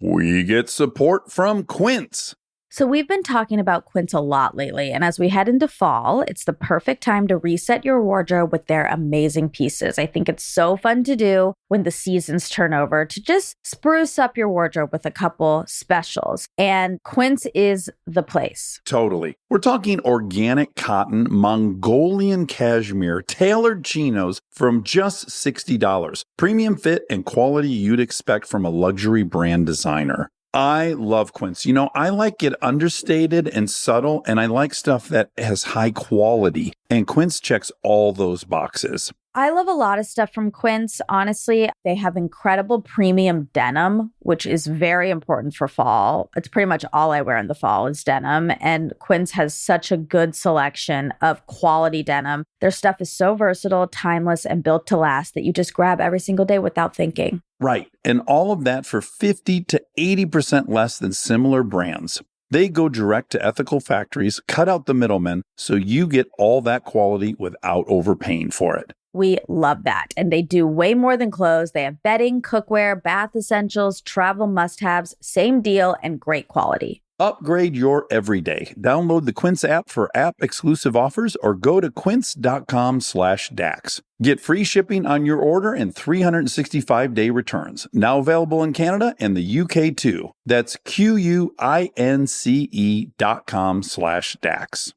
We get support from Quince. So we've been talking about Quince a lot lately, and as we head into fall, it's the perfect time to reset your wardrobe with their amazing pieces. I think it's so fun to do when the seasons turn over to just spruce up your wardrobe with a couple specials, and Quince is the place. Totally. We're talking organic cotton, Mongolian cashmere, tailored chinos from just $60. Premium fit and quality you'd expect from a luxury brand designer. I love Quince. You know, I like it understated and subtle, and I like stuff that has high quality. And Quince checks all those boxes. I love a lot of stuff from Quince. Honestly, they have incredible premium denim, which is very important for fall. It's pretty much all I wear in the fall is denim. And Quince has such a good selection of quality denim. Their stuff is so versatile, timeless, and built to last that you just grab every single day without thinking. Right. And all of that for 50 to 80% less than similar brands. They go direct to ethical factories, cut out the middlemen, so you get all that quality without overpaying for it. We love that. And they do way more than clothes. They have bedding, cookware, bath essentials, travel must-haves, same deal, and great quality. Upgrade your everyday. Download the Quince app for app-exclusive offers or go to quince.com/Dax. Get free shipping on your order and 365-day returns. Now available in Canada and the UK too. That's QUINCE.com/Dax.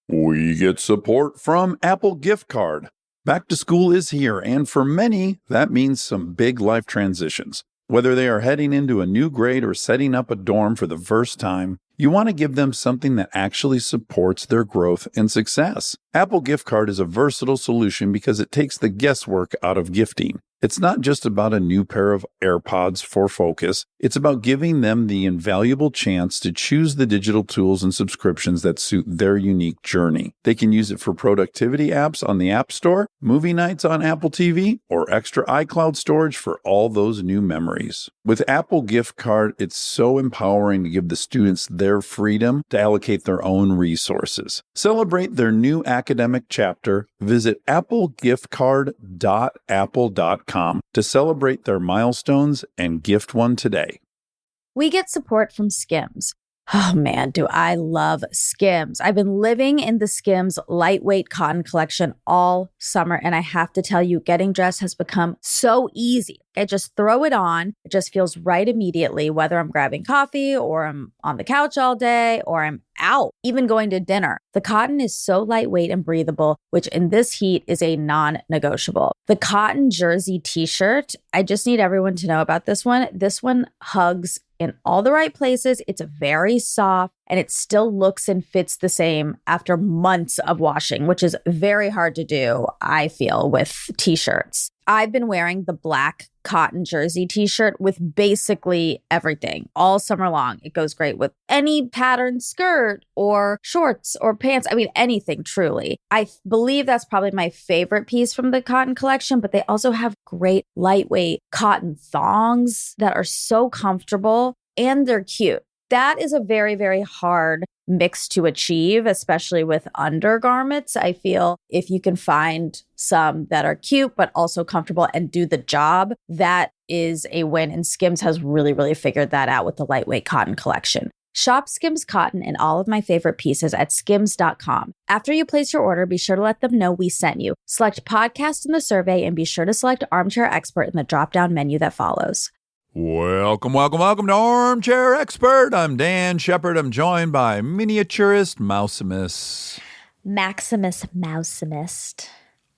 We get support from Apple Gift Card. Back to school is here, and for many, that means some big life transitions. Whether they are heading into a new grade or setting up a dorm for the first time, you want to give them something that actually supports their growth and success. Apple Gift Card is a versatile solution because it takes the guesswork out of gifting. It's not just about a new pair of AirPods for focus. It's about giving them the invaluable chance to choose the digital tools and subscriptions that suit their unique journey. They can use it for productivity apps on the App Store, movie nights on Apple TV, or extra iCloud storage for all those new memories. With Apple Gift Card, it's so empowering to give the students their freedom to allocate their own resources. Celebrate their new academic chapter. Visit applegiftcard.apple.com to celebrate their milestones and gift one today. We get support from Skims. Oh man, do I love Skims. I've been living in the Skims lightweight cotton collection all summer, and I have to tell you, getting dressed has become so easy. I just throw it on. It just feels right immediately, whether I'm grabbing coffee or I'm on the couch all day or I'm out, even going to dinner. The cotton is so lightweight and breathable, which in this heat is a non-negotiable. The cotton jersey t-shirt, I just need everyone to know about this one. This one hugs in all the right places. It's very soft and it still looks and fits the same after months of washing, which is very hard to do, I feel, with t-shirts. I've been wearing the black cotton jersey t-shirt with basically everything all summer long. It goes great with any patterned skirt or shorts or pants. I mean, anything truly. I believe that's probably my favorite piece from the cotton collection, but they also have great lightweight cotton thongs that are so comfortable and they're cute. That is a very, very hard mix to achieve, especially with undergarments. I feel if you can find some that are cute, but also comfortable and do the job, that is a win. And Skims has really, really figured that out with the lightweight cotton collection. Shop Skims cotton and all of my favorite pieces at skims.com. After you place your order, be sure to let them know we sent you. Select podcast in the survey and be sure to select Armchair Expert in the drop-down menu that follows. Welcome to Armchair Expert. I'm Dan Shepard. I'm joined by miniaturist Mousimus. Maximus Mousimist.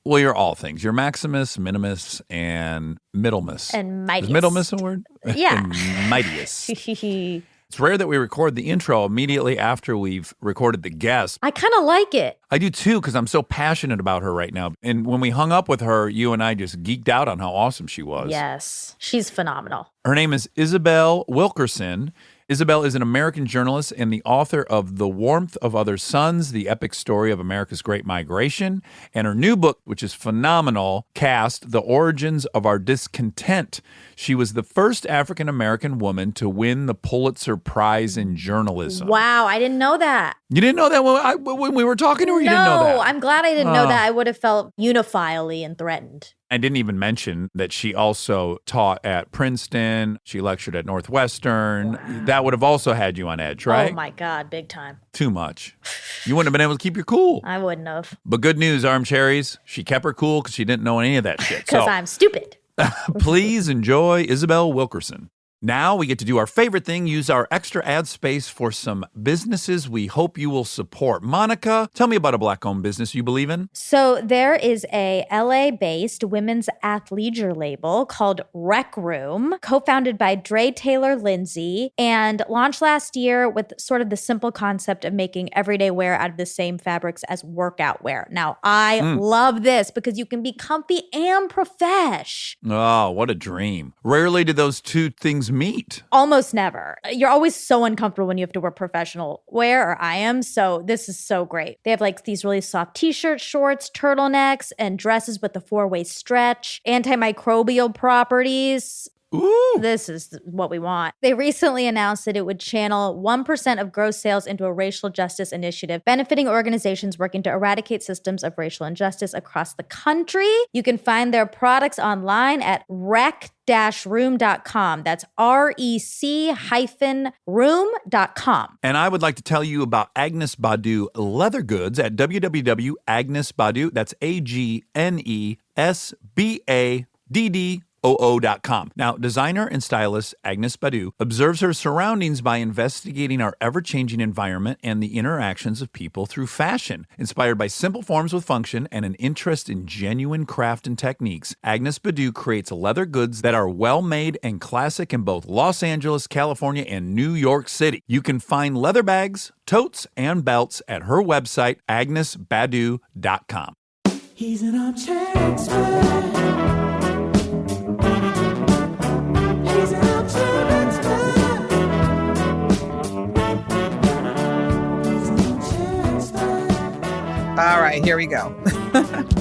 Well, you're all things. You're Maximus, Minimus, and Middlemus. And Mightius. Is Middlemus a word? Yeah. And Mightius. It's rare that we record the intro immediately after we've recorded the guest. I kind of like it. I do too, because I'm so passionate about her right now. And when we hung up with her, you and I just geeked out on how awesome she was. Yes, she's phenomenal. Her name is Isabel Wilkerson. Isabel is an American journalist and the author of The Warmth of Other Suns, the epic story of America's Great Migration, and her new book, which is phenomenal, Caste, The Origins of Our Discontent. She was the first African-American woman to win the Pulitzer Prize in journalism. Wow, I didn't know that. You didn't know that when we were talking to her? You didn't know that? No, I'm glad I didn't know that. I would have felt unifiably and threatened. I didn't even mention that she also taught at Princeton. She lectured at Northwestern. Wow. That would have also had you on edge, right? Oh, my God. Big time. Too much. You wouldn't have been able to keep your cool. I wouldn't have. But good news, Armcharies. She kept her cool because she didn't know any of that shit. Because I'm stupid. Please enjoy Isabel Wilkerson. Now we get to do our favorite thing, use our extra ad space for some businesses we hope you will support. Monica, tell me about a Black-owned business you believe in. So there is a LA-based women's athleisure label called Rec Room, co-founded by Dre Taylor Lindsay, and launched last year with sort of the simple concept of making everyday wear out of the same fabrics as workout wear. Now, I love this because you can be comfy and profesh. Oh, what a dream. Rarely do those two things meet. Almost never. You're always so uncomfortable when you have to wear professional wear, or I am, so this is so great. They have like these really soft t-shirts, shorts, turtlenecks, and dresses with the 4-way stretch, antimicrobial properties. Ooh. This is what we want. They recently announced that it would channel 1% of gross sales into a racial justice initiative, benefiting organizations working to eradicate systems of racial injustice across the country. You can find their products online at rec-room.com. That's REC-room.com. And I would like to tell you about Agnes Badu leather goods at www.agnesbadu, that's AGNESBADDOO.com. Now, designer and stylist Agnes Badu observes her surroundings by investigating our ever-changing environment and the interactions of people through fashion. Inspired by simple forms with function and an interest in genuine craft and techniques, Agnes Badu creates leather goods that are well-made and classic in both Los Angeles, California, and New York City. You can find leather bags, totes, and belts at her website, agnesbadu.com. He's an armchair expert. All right, here we go.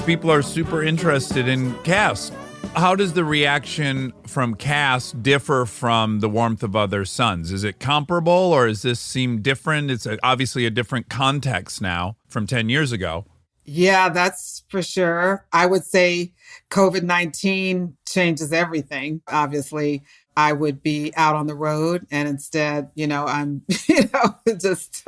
People are super interested in Caste. How does the reaction from Caste differ from the warmth of other suns? Is it comparable, or does this seem different? It's obviously a different context now from 10 years ago. Yeah, that's for sure. I would say COVID-19 changes everything. Obviously, I would be out on the road, and instead, I'm, just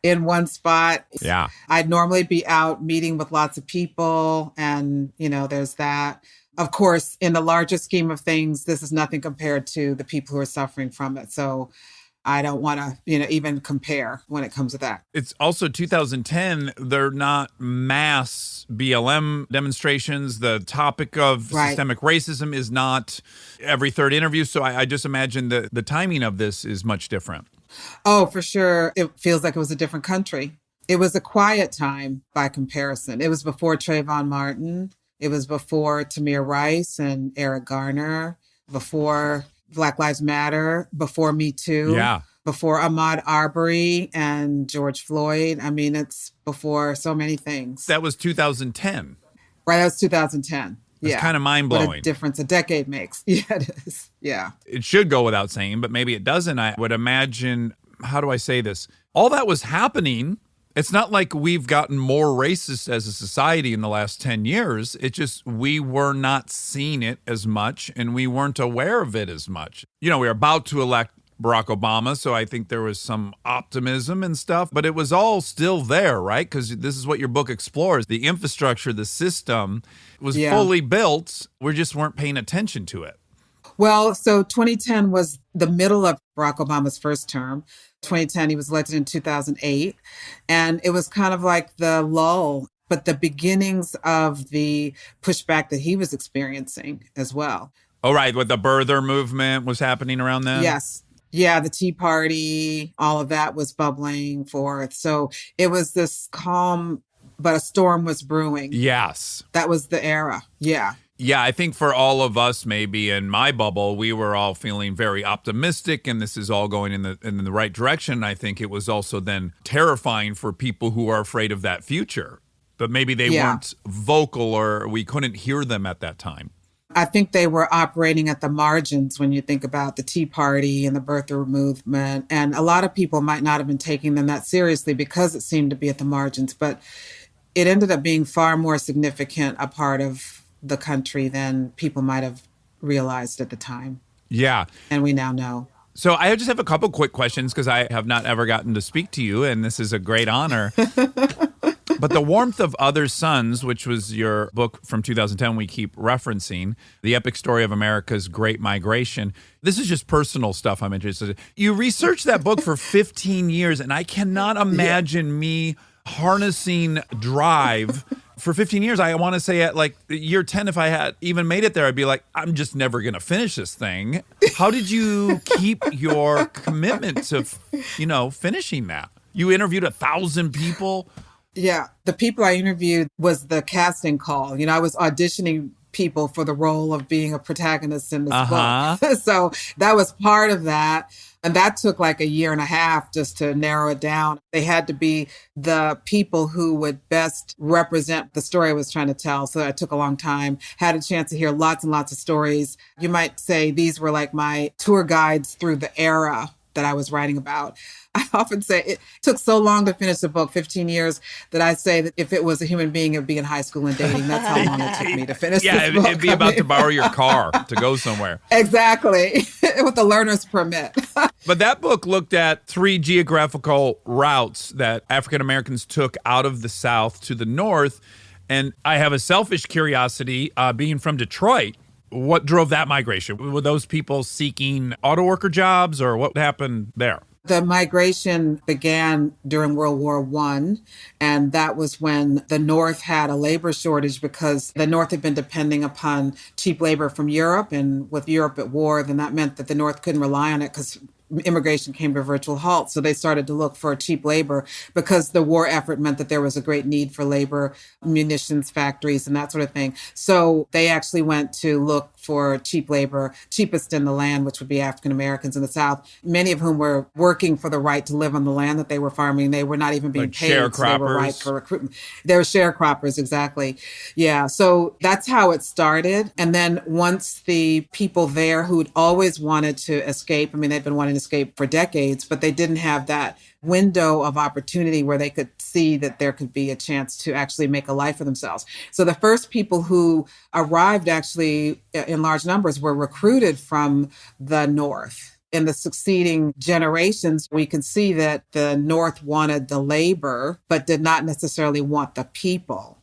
in one spot. Yeah. I'd normally be out meeting with lots of people, and, there's that. Of course, in the larger scheme of things, this is nothing compared to the people who are suffering from it. So I don't want to, even compare when it comes to that. It's also 2010. They're not mass BLM demonstrations. The topic of systemic racism is not every third interview. So I just imagine the timing of this is much different. Oh, for sure. It feels like it was a different country. It was a quiet time by comparison. It was before Trayvon Martin. It was before Tamir Rice and Eric Garner, before Black Lives Matter, before Me Too, before Ahmaud Arbery and George Floyd. I mean, it's before so many things. That was 2010. Right, that was 2010. It's kind of mind-blowing. What a difference a decade makes. Yeah, it is. Yeah. It should go without saying, but maybe it doesn't. I would imagine, how do I say this? All that was happening. It's not like we've gotten more racist as a society in the last 10 years. It's just we were not seeing it as much, and we weren't aware of it as much. We're about to elect Barack Obama, so I think there was some optimism and stuff, but it was all still there, right? Because this is what your book explores. The infrastructure, the system was fully built. We just weren't paying attention to it. Well, so 2010 was the middle of Barack Obama's first term. 2010, he was elected in 2008. And it was kind of like the lull, but the beginnings of the pushback that he was experiencing as well. Oh, right. What the birther movement was happening around then? Yes. Yeah, the Tea Party, all of that was bubbling forth. So it was this calm, but a storm was brewing. Yes. That was the era. Yeah. Yeah, I think for all of us, maybe in my bubble, we were all feeling very optimistic, and this is all going in the right direction. I think it was also then terrifying for people who are afraid of that future, but maybe they weren't vocal, or we couldn't hear them at that time. I think they were operating at the margins when you think about the Tea Party and the birther movement. And a lot of people might not have been taking them that seriously because it seemed to be at the margins, but it ended up being far more significant a part of the country than people might have realized at the time. Yeah. And we now know. So I just have a couple quick questions because I have not ever gotten to speak to you, and this is a great honor. But The Warmth of Other Suns, which was your book from 2010 we keep referencing, the epic story of America's Great Migration. This is just personal stuff I'm interested in. You researched that book for 15 years, and I cannot imagine me harnessing drive for 15 years. I want to say at like year 10, if I had even made it there, I'd be like, I'm just never going to finish this thing. How did you keep your commitment to, finishing that? You interviewed 1,000 people. Yeah. The people I interviewed was the casting call. I was auditioning people for the role of being a protagonist in this book. So that was part of that. And that took like a year and a half just to narrow it down. They had to be the people who would best represent the story I was trying to tell. So that took a long time. Had a chance to hear lots and lots of stories. You might say these were like my tour guides through the era that I was writing about. I often say it took so long to finish the book, 15 years, that I say that if it was a human being, it would be in high school and dating. That's how long it took me to finish this book. It'd be about to borrow your car to go somewhere. Exactly. With the learner's permit. But that book looked at 3 geographical routes that African Americans took out of the South to the North. And I have a selfish curiosity, being from Detroit. What drove that migration? Were those people seeking auto worker jobs, or what happened there? The migration began during World War I, and that was when the North had a labor shortage because the North had been depending upon cheap labor from Europe, and with Europe at war, then that meant that the North couldn't rely on it because immigration came to a virtual halt. So they started to look for cheap labor because the war effort meant that there was a great need for labor, munitions factories and that sort of thing. So they actually went to look for cheap labor, cheapest in the land, which would be African Americans in the South, many of whom were working for the right to live on the land that they were farming. They were not even being paid. Sharecroppers. So they were right for recruitment. They were sharecroppers, exactly. Yeah, so that's how it started. And then once the people there who'd always wanted to escape, they'd been wanting to escape for decades, but they didn't have that window of opportunity where they could see that there could be a chance to actually make a life for themselves. So the first people who arrived actually in large numbers were recruited from the North. In the succeeding generations, we can see that the North wanted the labor, but did not necessarily want the people.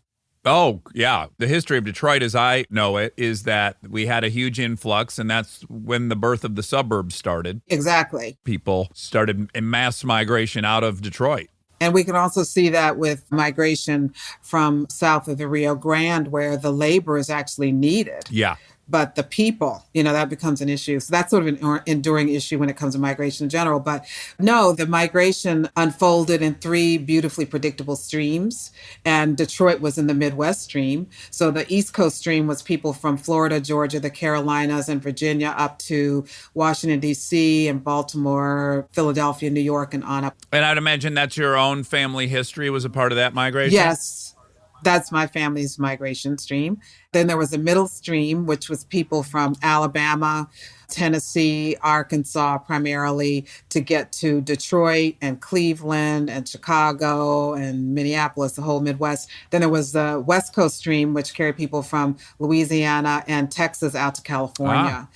Oh, yeah. The history of Detroit, as I know it, is that we had a huge influx, and that's when the birth of the suburbs started. Exactly. People started in mass migration out of Detroit. And we can also see that with migration from south of the Rio Grande, where the labor is actually needed. Yeah. But the people, that becomes an issue. So that's sort of an enduring issue when it comes to migration in general. But no, the migration unfolded in 3 beautifully predictable streams. And Detroit was in the Midwest stream. So the East Coast stream was people from Florida, Georgia, the Carolinas, and Virginia up to Washington, D.C., and Baltimore, Philadelphia, New York, and on up. And I'd imagine that's your own family history was a part of that migration? Yes. That's my family's migration stream. Then there was a middle stream, which was people from Alabama, Tennessee, Arkansas, primarily, to get to Detroit and Cleveland and Chicago and Minneapolis, the whole Midwest. Then there was the West Coast stream, which carried people from Louisiana and Texas out to California.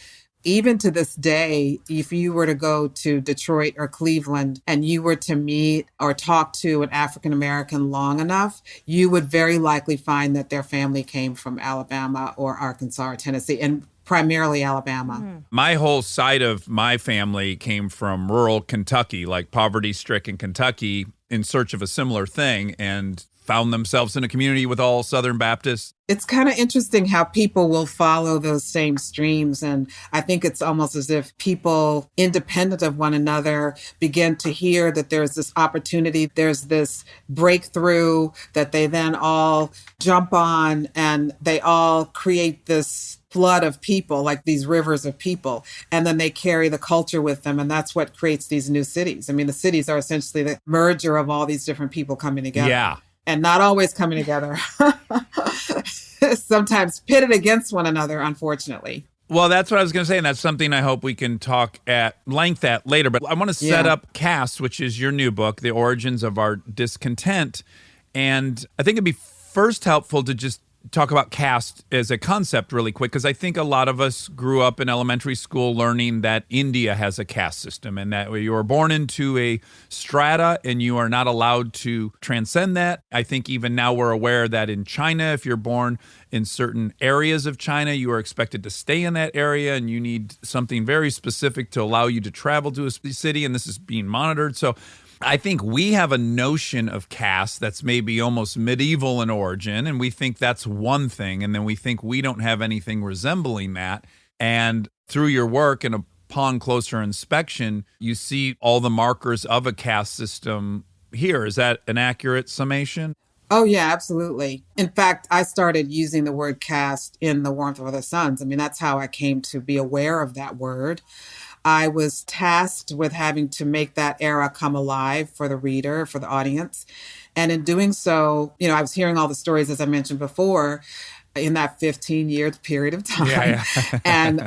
Even to this day, if you were to go to Detroit or Cleveland and you were to meet or talk to an African American long enough, you would very likely find that their family came from Alabama or Arkansas or Tennessee, and primarily Alabama. My whole side of my family came from rural Kentucky, like poverty-stricken Kentucky, in search of a similar thing, and found themselves in a community with all Southern Baptists. It's kind of interesting how people will follow those same streams. And I think it's almost as if people, independent of one another, begin to hear that there's this opportunity, there's this breakthrough that they then all jump on, and they all create this flood of people, like these rivers of people, and then they carry the culture with them. And that's what creates these new cities. The cities are essentially the merger of all these different people coming together. Yeah. And not always coming together. Sometimes pitted against one another, unfortunately. Well, that's what I was going to say, and that's something I hope we can talk at length at later. But I want to set up Caste, which is your new book, The Origins of Our Discontent. And I think it'd be first helpful to just talk about caste as a concept really quick, because I think a lot of us grew up in elementary school learning that India has a caste system and that you are born into a strata and you are not allowed to transcend that. I think even now we're aware that in China, if you're born in certain areas of China, you are expected to stay in that area and you need something very specific to allow you to travel to a city, and this is being monitored. So I think we have a notion of caste that's maybe almost medieval in origin, and we think that's one thing, and then we think we don't have anything resembling that. And through your work and upon closer inspection, you see all the markers of a caste system here. Is that an accurate summation? Oh, yeah, absolutely. In fact, I started using the word caste in The Warmth of Other Suns. I mean, that's how I came to be aware of that word. I was tasked with having to make that era come alive for the reader, for the audience. And in doing so, I was hearing all the stories, as I mentioned before, in that 15-year period of time. Yeah. And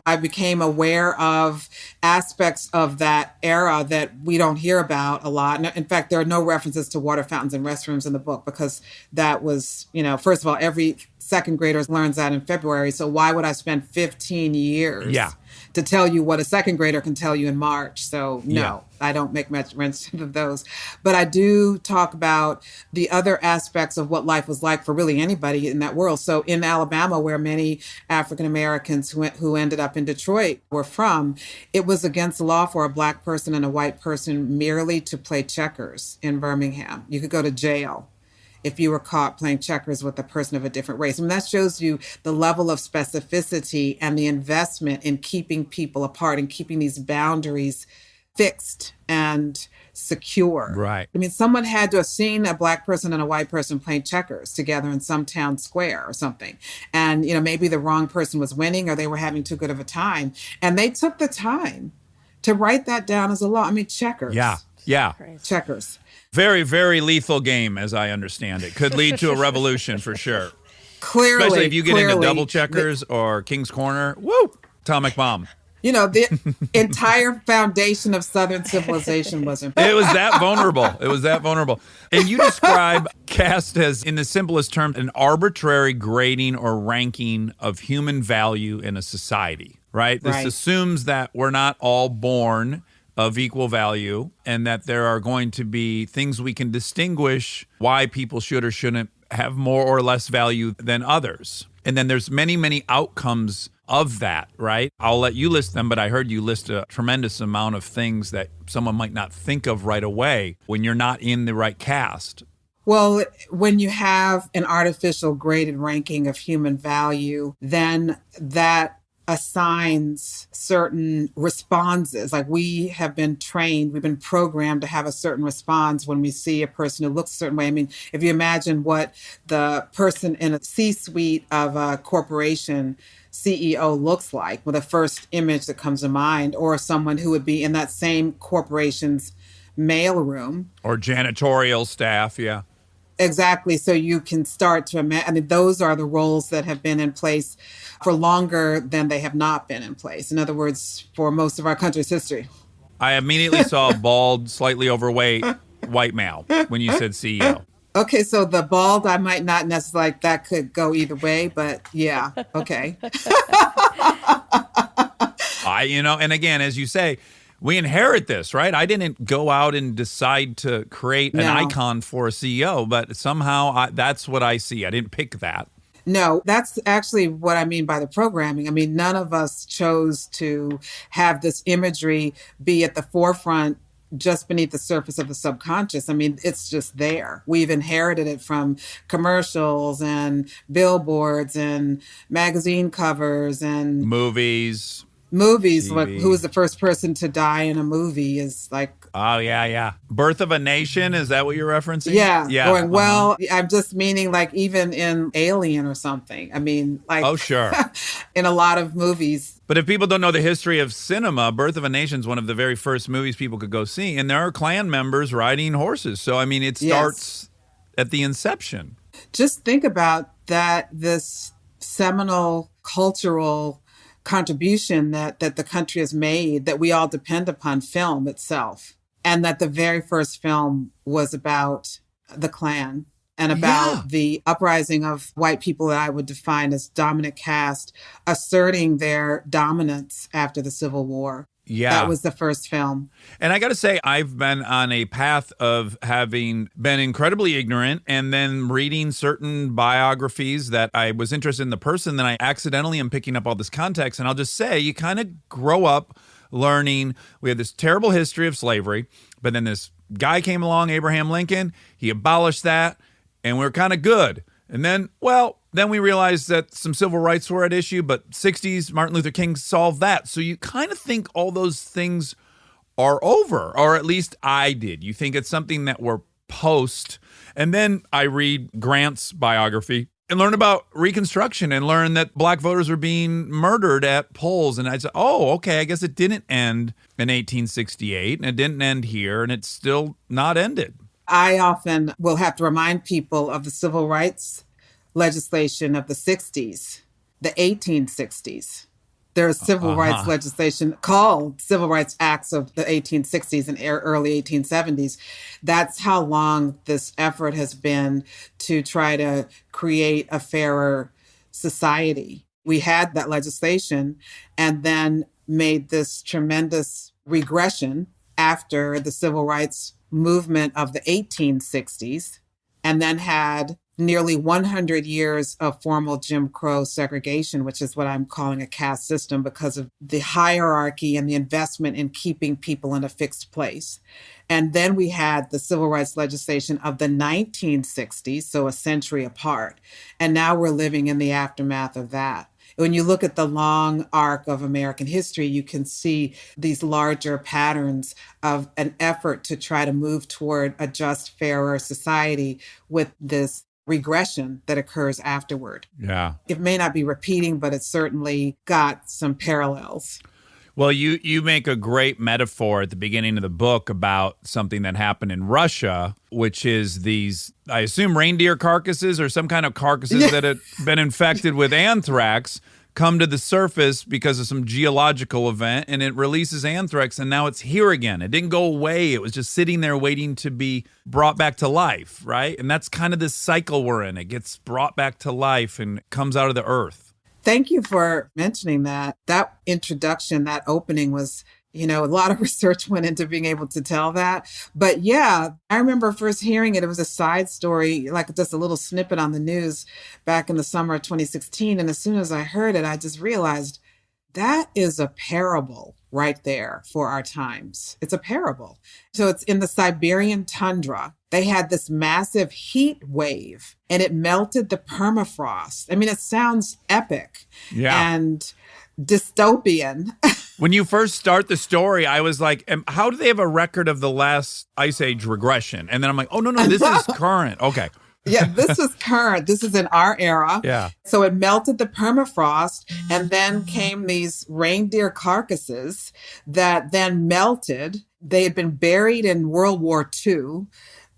I became aware of aspects of that era that we don't hear about a lot. In fact, there are no references to water fountains and restrooms in the book because that was, first of all, every second grader learns that in February. So why would I spend 15 years to tell you what a second grader can tell you in March? So no, I don't make much mention of those. But I do talk about the other aspects of what life was like for really anybody in that world. So in Alabama, where many African Americans who ended up in Detroit were from, it was against the law for a Black person and a white person merely to play checkers in Birmingham. You could go to jail if you were caught playing checkers with a person of a different race. I mean, that shows you the level of specificity and the investment in keeping people apart and keeping these boundaries fixed and secure. Right. I mean, someone had to have seen a Black person and a white person playing checkers together in some town square or something. And, maybe the wrong person was winning or they were having too good of a time. And they took the time to write that down as a law. I mean, checkers. Yeah. Checkers. Very, very lethal game, as I understand it. Could lead to a revolution for sure. Clearly. Especially if you get into double checkers or King's Corner. Woo! Atomic bomb. The entire foundation of Southern civilization was in It was that vulnerable. And you describe caste as, in the simplest term, an arbitrary grading or ranking of human value in a society, right? This assumes that we're not all born of equal value and that there are going to be things we can distinguish why people should or shouldn't have more or less value than others. And then there's many, many outcomes of that, right? I'll let you list them, but I heard you list a tremendous amount of things that someone might not think of right away when you're not in the right caste. Well, when you have an artificial graded ranking of human value, then that assigns certain responses. Like we have been trained, we've been programmed to have a certain response when we see a person who looks a certain way. I mean, if you imagine what the person in a C-suite of a corporation CEO looks like, with the first image that comes to mind, or someone who would be in that same corporation's mailroom. Or janitorial staff, yeah. Exactly. So you can start to imagine, I mean, those are the roles that have been in place for longer than they have not been in place. In other words, for most of our country's history. I immediately saw a bald, slightly overweight white male when you said CEO. Okay, so the bald, I might not necessarily, that could go either way, but yeah, okay. And again, as you say, we inherit this, right? I didn't go out and decide to create an icon for a CEO, but somehow that's what I see. I didn't pick that. No, that's actually what I mean by the programming. I mean, none of us chose to have this imagery be at the forefront just beneath the surface of the subconscious. I mean, it's just there. We've inherited it from commercials and billboards and magazine covers and movies. Like who was the first person to die in a movie is like... Oh, yeah. Birth of a Nation, is that what you're referencing? Yeah. Going, well, I'm just meaning like even in Alien or something. I mean, like... Oh, sure. in a lot of movies. But if people don't know the history of cinema, Birth of a Nation is one of the very first movies people could go see. And there are Klan members riding horses. So, I mean, it starts at the inception. Just think about that, this seminal cultural contribution that the country has made, that we all depend upon, film itself. And that the very first film was about the Klan and about the uprising of white people that I would define as dominant caste, asserting their dominance after the Civil War. Yeah. That was the first film. And I got to say, I've been on a path of having been incredibly ignorant and then reading certain biographies that I was interested in the person, then I accidentally am picking up all this context. And I'll just say, you kind of grow up learning we had this terrible history of slavery, but then this guy came along, Abraham Lincoln, he abolished that, and we're kind of good. And then, then we realized that some civil rights were at issue, but 60s, Martin Luther King solved that. So you kind of think all those things are over, or at least I did. You think it's something that we're post. And then I read Grant's biography and learn about Reconstruction and learn that black voters were being murdered at polls. And I said, oh, okay, I guess it didn't end in 1868, and it didn't end here, and it's still not ended. I often will have to remind people of the civil rights legislation of the 60s, the 1860s. There's civil rights legislation called Civil Rights Acts of the 1860s and early 1870s. That's how long this effort has been to try to create a fairer society. We had that legislation and then made this tremendous regression after the civil rights movement of the 1860s, and then had nearly 100 years of formal Jim Crow segregation, which is what I'm calling a caste system because of the hierarchy and the investment in keeping people in a fixed place. And then we had the civil rights legislation of the 1960s, so a century apart. And now we're living in the aftermath of that. When you look at the long arc of American history, you can see these larger patterns of an effort to try to move toward a just, fairer society with this regression that occurs afterward. Yeah. It may not be repeating, but it's certainly got some parallels. Well, you make a great metaphor at the beginning of the book about something that happened in Russia, which is these, I assume, reindeer carcasses or some kind of carcasses that had been infected with anthrax come to the surface because of some geological event, and it releases anthrax, and now it's here again. It didn't go away. It was just sitting there waiting to be brought back to life, right? And that's kind of this cycle we're in. It gets brought back to life and comes out of the earth. Thank you for mentioning that. That introduction, that opening was, a lot of research went into being able to tell that. But yeah, I remember first hearing it. It was a side story, like just a little snippet on the news back in the summer of 2016. And as soon as I heard it, I just realized that is a parable right there for our times. It's a parable. So it's in the Siberian tundra. They had this massive heat wave and it melted the permafrost. I mean, it sounds epic and dystopian. When you first start the story, I was like, how do they have a record of the last ice age regression? And then I'm like, oh, no, this is current. Okay. Yeah, this is current. This is in our era. Yeah. So it melted the permafrost, and then came these reindeer carcasses that then melted. They had been buried in World War II.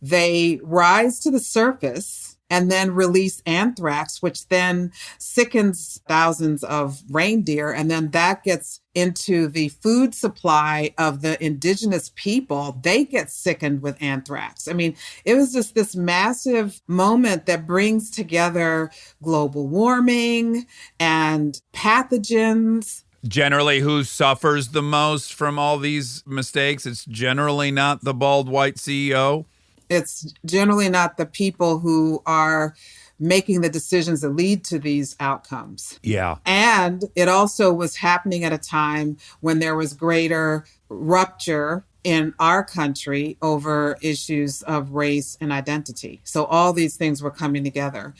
They rise to the surface and then release anthrax, which then sickens thousands of reindeer. And then that gets into the food supply of the indigenous people. They get sickened with anthrax. I mean, it was just this massive moment that brings together global warming and pathogens. Generally, who suffers the most from all these mistakes? It's generally not the bald white CEO. It's generally not the people who are making the decisions that lead to these outcomes. Yeah. And it also was happening at a time when there was greater rupture in our country over issues of race and identity. So all these things were coming together.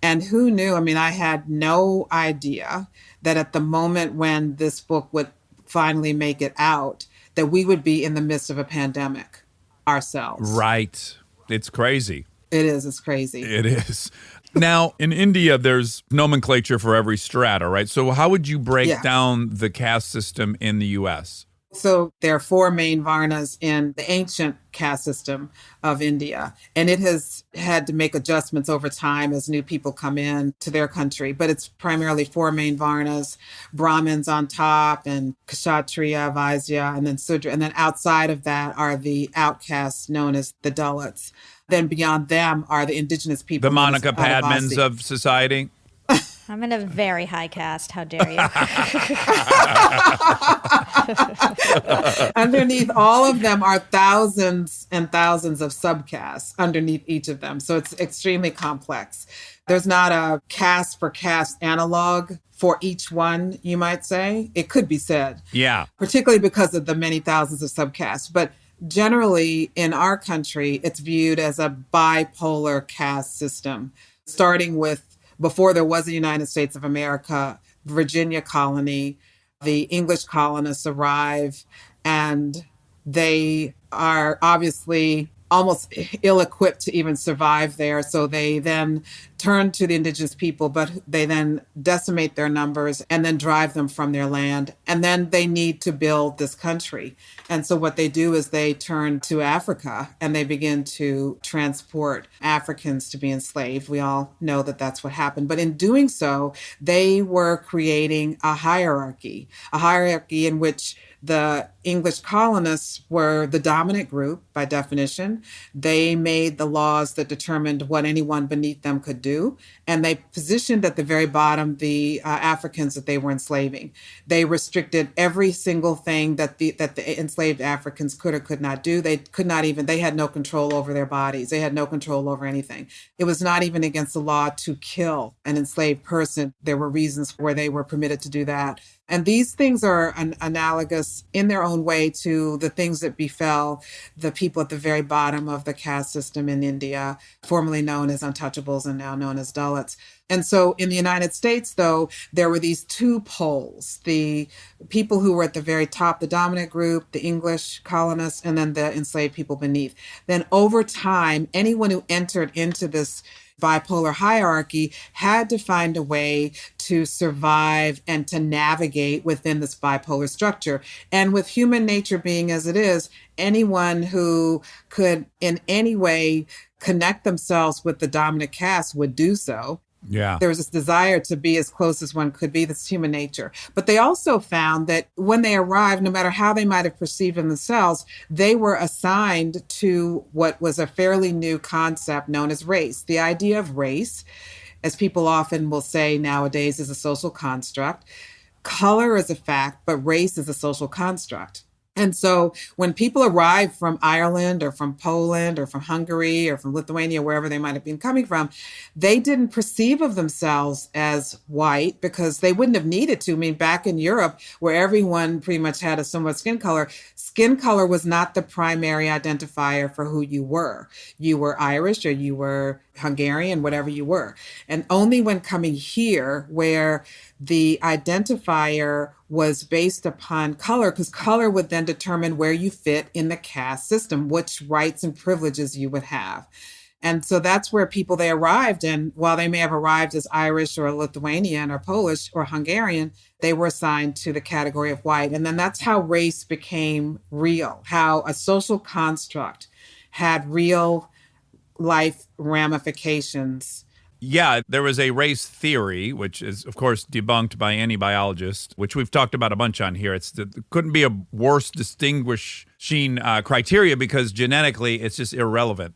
And who knew? I mean, I had no idea that at the moment when this book would finally make it out, that we would be in the midst of a pandemic ourselves. Right. It's crazy. It is. It's crazy. It is. Now, in India, there's nomenclature for every strata, right? So how would you break down the caste system in the U.S.? So there are four main varnas in the ancient caste system of India, and it has had to make adjustments over time as new people come in to their country. But it's primarily four main varnas: Brahmins on top, and Kshatriya, Vaisya, and then Sudra. And then outside of that are the outcasts known as the Dalits. Then beyond them are the indigenous people. The Monica Padmans of society. I'm in a very high caste. How dare you? Underneath all of them are thousands and thousands of subcastes underneath each of them. So it's extremely complex. There's not a caste for caste analog for each one, you might say. It could be said. Yeah. Particularly because of the many thousands of subcastes. But generally in our country, it's viewed as a bipolar caste system, starting with before there was the United States of America, Virginia colony. The English colonists arrive, and they are obviously almost ill-equipped to even survive there. So they then turn to the indigenous people, but they then decimate their numbers and then drive them from their land. And then they need to build this country. And so what they do is they turn to Africa and they begin to transport Africans to be enslaved. We all know that that's what happened. But in doing so, they were creating a hierarchy in which the English colonists were the dominant group by definition. They made the laws that determined what anyone beneath them could do. And they positioned at the very bottom the Africans that they were enslaving. They restricted every single thing that the enslaved Africans could or could not do. They had no control over their bodies. They had no control over anything. It was not even against the law to kill an enslaved person. There were reasons where they were permitted to do that. And these things are analogous in their own way to the things that befell the people at the very bottom of the caste system in India, formerly known as untouchables and now known as Dalits. And so in the United States, though, there were these two poles, the people who were at the very top, the dominant group, the English colonists, and then the enslaved people beneath. Then over time, anyone who entered into this bipolar hierarchy had to find a way to survive and to navigate within this bipolar structure. And with human nature being as it is, anyone who could in any way connect themselves with the dominant caste would do so. Yeah. There was this desire to be as close as one could be. That's human nature. But they also found that when they arrived, no matter how they might have perceived themselves, they were assigned to what was a fairly new concept known as race. The idea of race, as people often will say nowadays, is a social construct. Color is a fact, but race is a social construct. And so when people arrive from Ireland or from Poland or from Hungary or from Lithuania, wherever they might have been coming from, they didn't perceive of themselves as white because they wouldn't have needed to. I mean, back in Europe, where everyone pretty much had a somewhat skin color was not the primary identifier for who you were. You were Irish or you were Hungarian, whatever you were. And only when coming here, where the identifier was based upon color, because color would then determine where you fit in the caste system, which rights and privileges you would have. And so that's where they arrived. And while they may have arrived as Irish or Lithuanian or Polish or Hungarian, they were assigned to the category of white. And then that's how race became real, how a social construct had real life ramifications. Yeah, there was a race theory, which is, of course, debunked by any biologist, which we've talked about a bunch on here. It couldn't be a worse distinguishing criteria because genetically it's just irrelevant.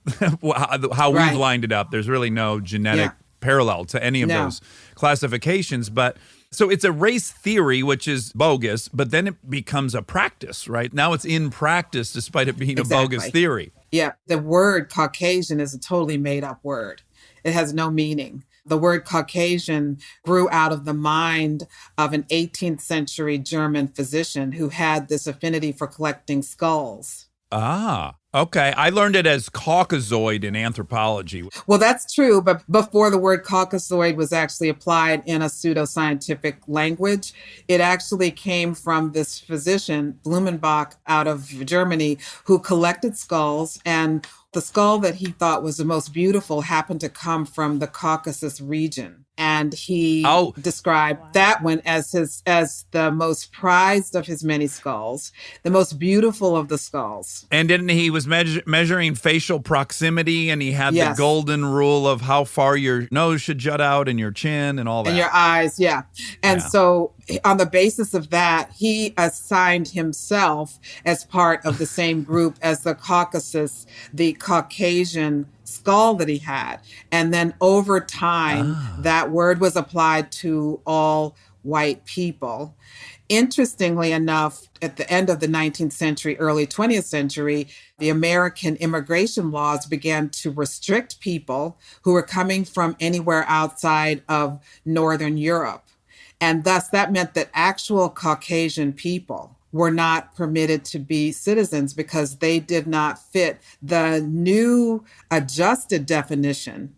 How we've lined it up, there's really no genetic parallel to any of those classifications. But so it's a race theory, which is bogus, but then it becomes a practice, right? Now it's in practice despite it being a bogus theory. Yeah, the word Caucasian is a totally made up word. It has no meaning. The word Caucasian grew out of the mind of an 18th century German physician who had this affinity for collecting skulls. Ah, okay. I learned it as Caucasoid in anthropology. Well, that's true, but before the word Caucasoid was actually applied in a pseudoscientific language, it actually came from this physician, Blumenbach, out of Germany, who collected skulls, and the skull that he thought was the most beautiful happened to come from the Caucasus region. And he Oh. described that one as the most prized of his many skulls, the most beautiful of the skulls. And didn't he was measuring facial proximity, and he had the Yes. golden rule of how far your nose should jut out and your chin and all that. And your eyes, yeah. And Yeah. so on the basis of that, he assigned himself as part of the same group as the Caucasus, the Caucasian skull that he had. And then over time, that word was applied to all white people. Interestingly enough, at the end of the 19th century, early 20th century, the American immigration laws began to restrict people who were coming from anywhere outside of Northern Europe. And thus that meant that actual Caucasian people were not permitted to be citizens because they did not fit the new adjusted definition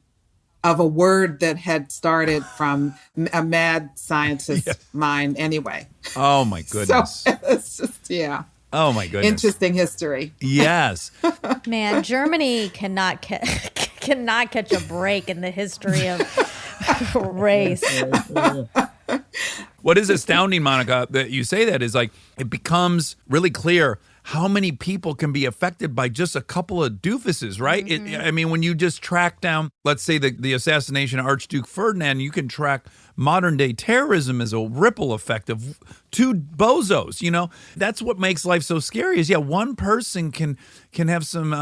of a word that had started from a mad scientist's mind anyway. Oh, my goodness. So it's just, yeah. Oh, my goodness. Interesting history. Yes. Man, Germany cannot catch a break in the history of race. What is astounding, Monica, that you say that is like it becomes really clear how many people can be affected by just a couple of doofuses, right? I mean, when you just track down, let's say, the assassination of Archduke Ferdinand, you can track modern day terrorism as a ripple effect of two bozos, you know? That's what makes life so scary is, one person can have some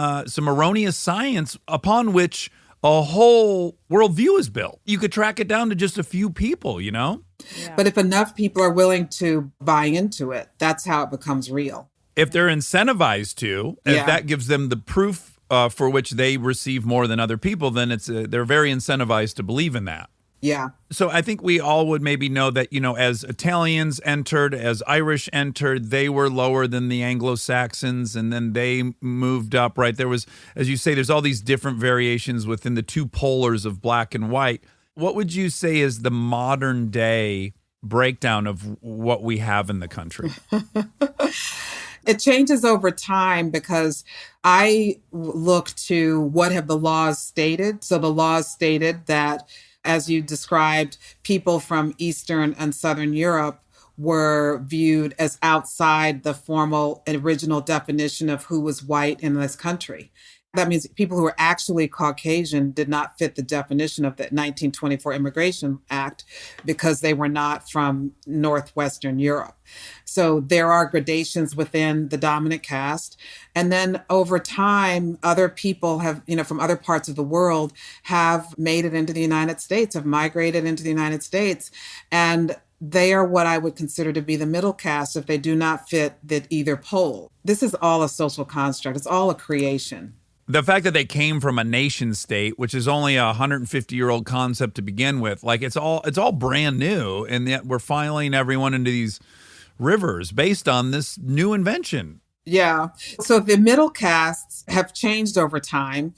erroneous science upon which a whole worldview is built. You could track it down to just a few people, you know? Yeah. But if enough people are willing to buy into it, that's how it becomes real. If they're incentivized to, if that gives them the proof for which they receive more than other people, then they're very incentivized to believe in that. Yeah. So I think we all would maybe know that, as Italians entered, as Irish entered, they were lower than the Anglo-Saxons, and then they moved up, right? There was, as you say, there's all these different variations within the two polars of black and white. What would you say is the modern day breakdown of what we have in the country? It changes over time because I look to what have the laws stated. So the laws stated that, as you described, people from Eastern and Southern Europe were viewed as outside the formal original definition of who was white in this country. That means people who were actually Caucasian did not fit the definition of the 1924 Immigration Act because they were not from Northwestern Europe. So there are gradations within the dominant caste. And then over time, other people have, from other parts of the world have made it into the United States, have migrated into the United States. And they are what I would consider to be the middle caste if they do not fit that either pole. This is all a social construct. It's all a creation. The fact that they came from a nation state, which is only a 150-year-old concept to begin with, like it's all brand new, and yet we're filing everyone into these rivers based on this new invention. Yeah. So the middle castes have changed over time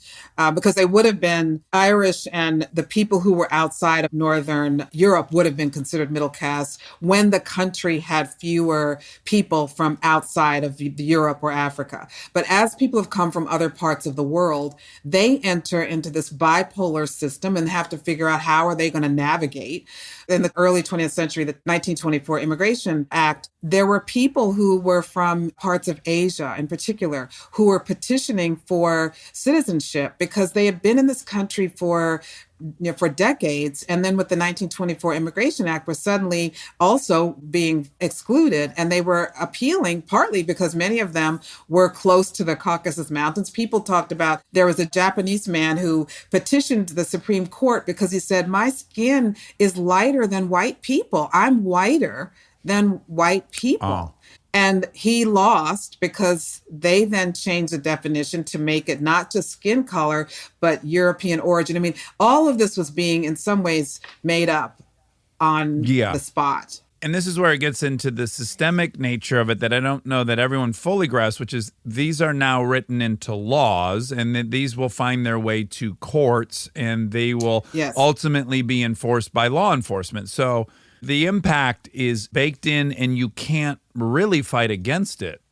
because they would have been Irish, and the people who were outside of Northern Europe would have been considered middle caste when the country had fewer people from outside of Europe or Africa. But as people have come from other parts of the world, they enter into this bipolar system and have to figure out how are they going to navigate. In the early 20th century, the 1924 Immigration Act, there were people who were from parts of Asia in particular who were petitioning for citizenship because they had been in this country for decades. And then with the 1924 Immigration Act were suddenly also being excluded. And they were appealing partly because many of them were close to the Caucasus Mountains. People talked about, there was a Japanese man who petitioned the Supreme Court because he said, my skin is lighter than white people. I'm whiter than white people. Oh. And he lost because they then changed the definition to make it not just skin color, but European origin. I mean, all of this was being in some ways made up on the spot. And this is where it gets into the systemic nature of it that I don't know that everyone fully grasps, which is these are now written into laws, and that these will find their way to courts, and they will ultimately be enforced by law enforcement. So the impact is baked in, and you can't really fight against it.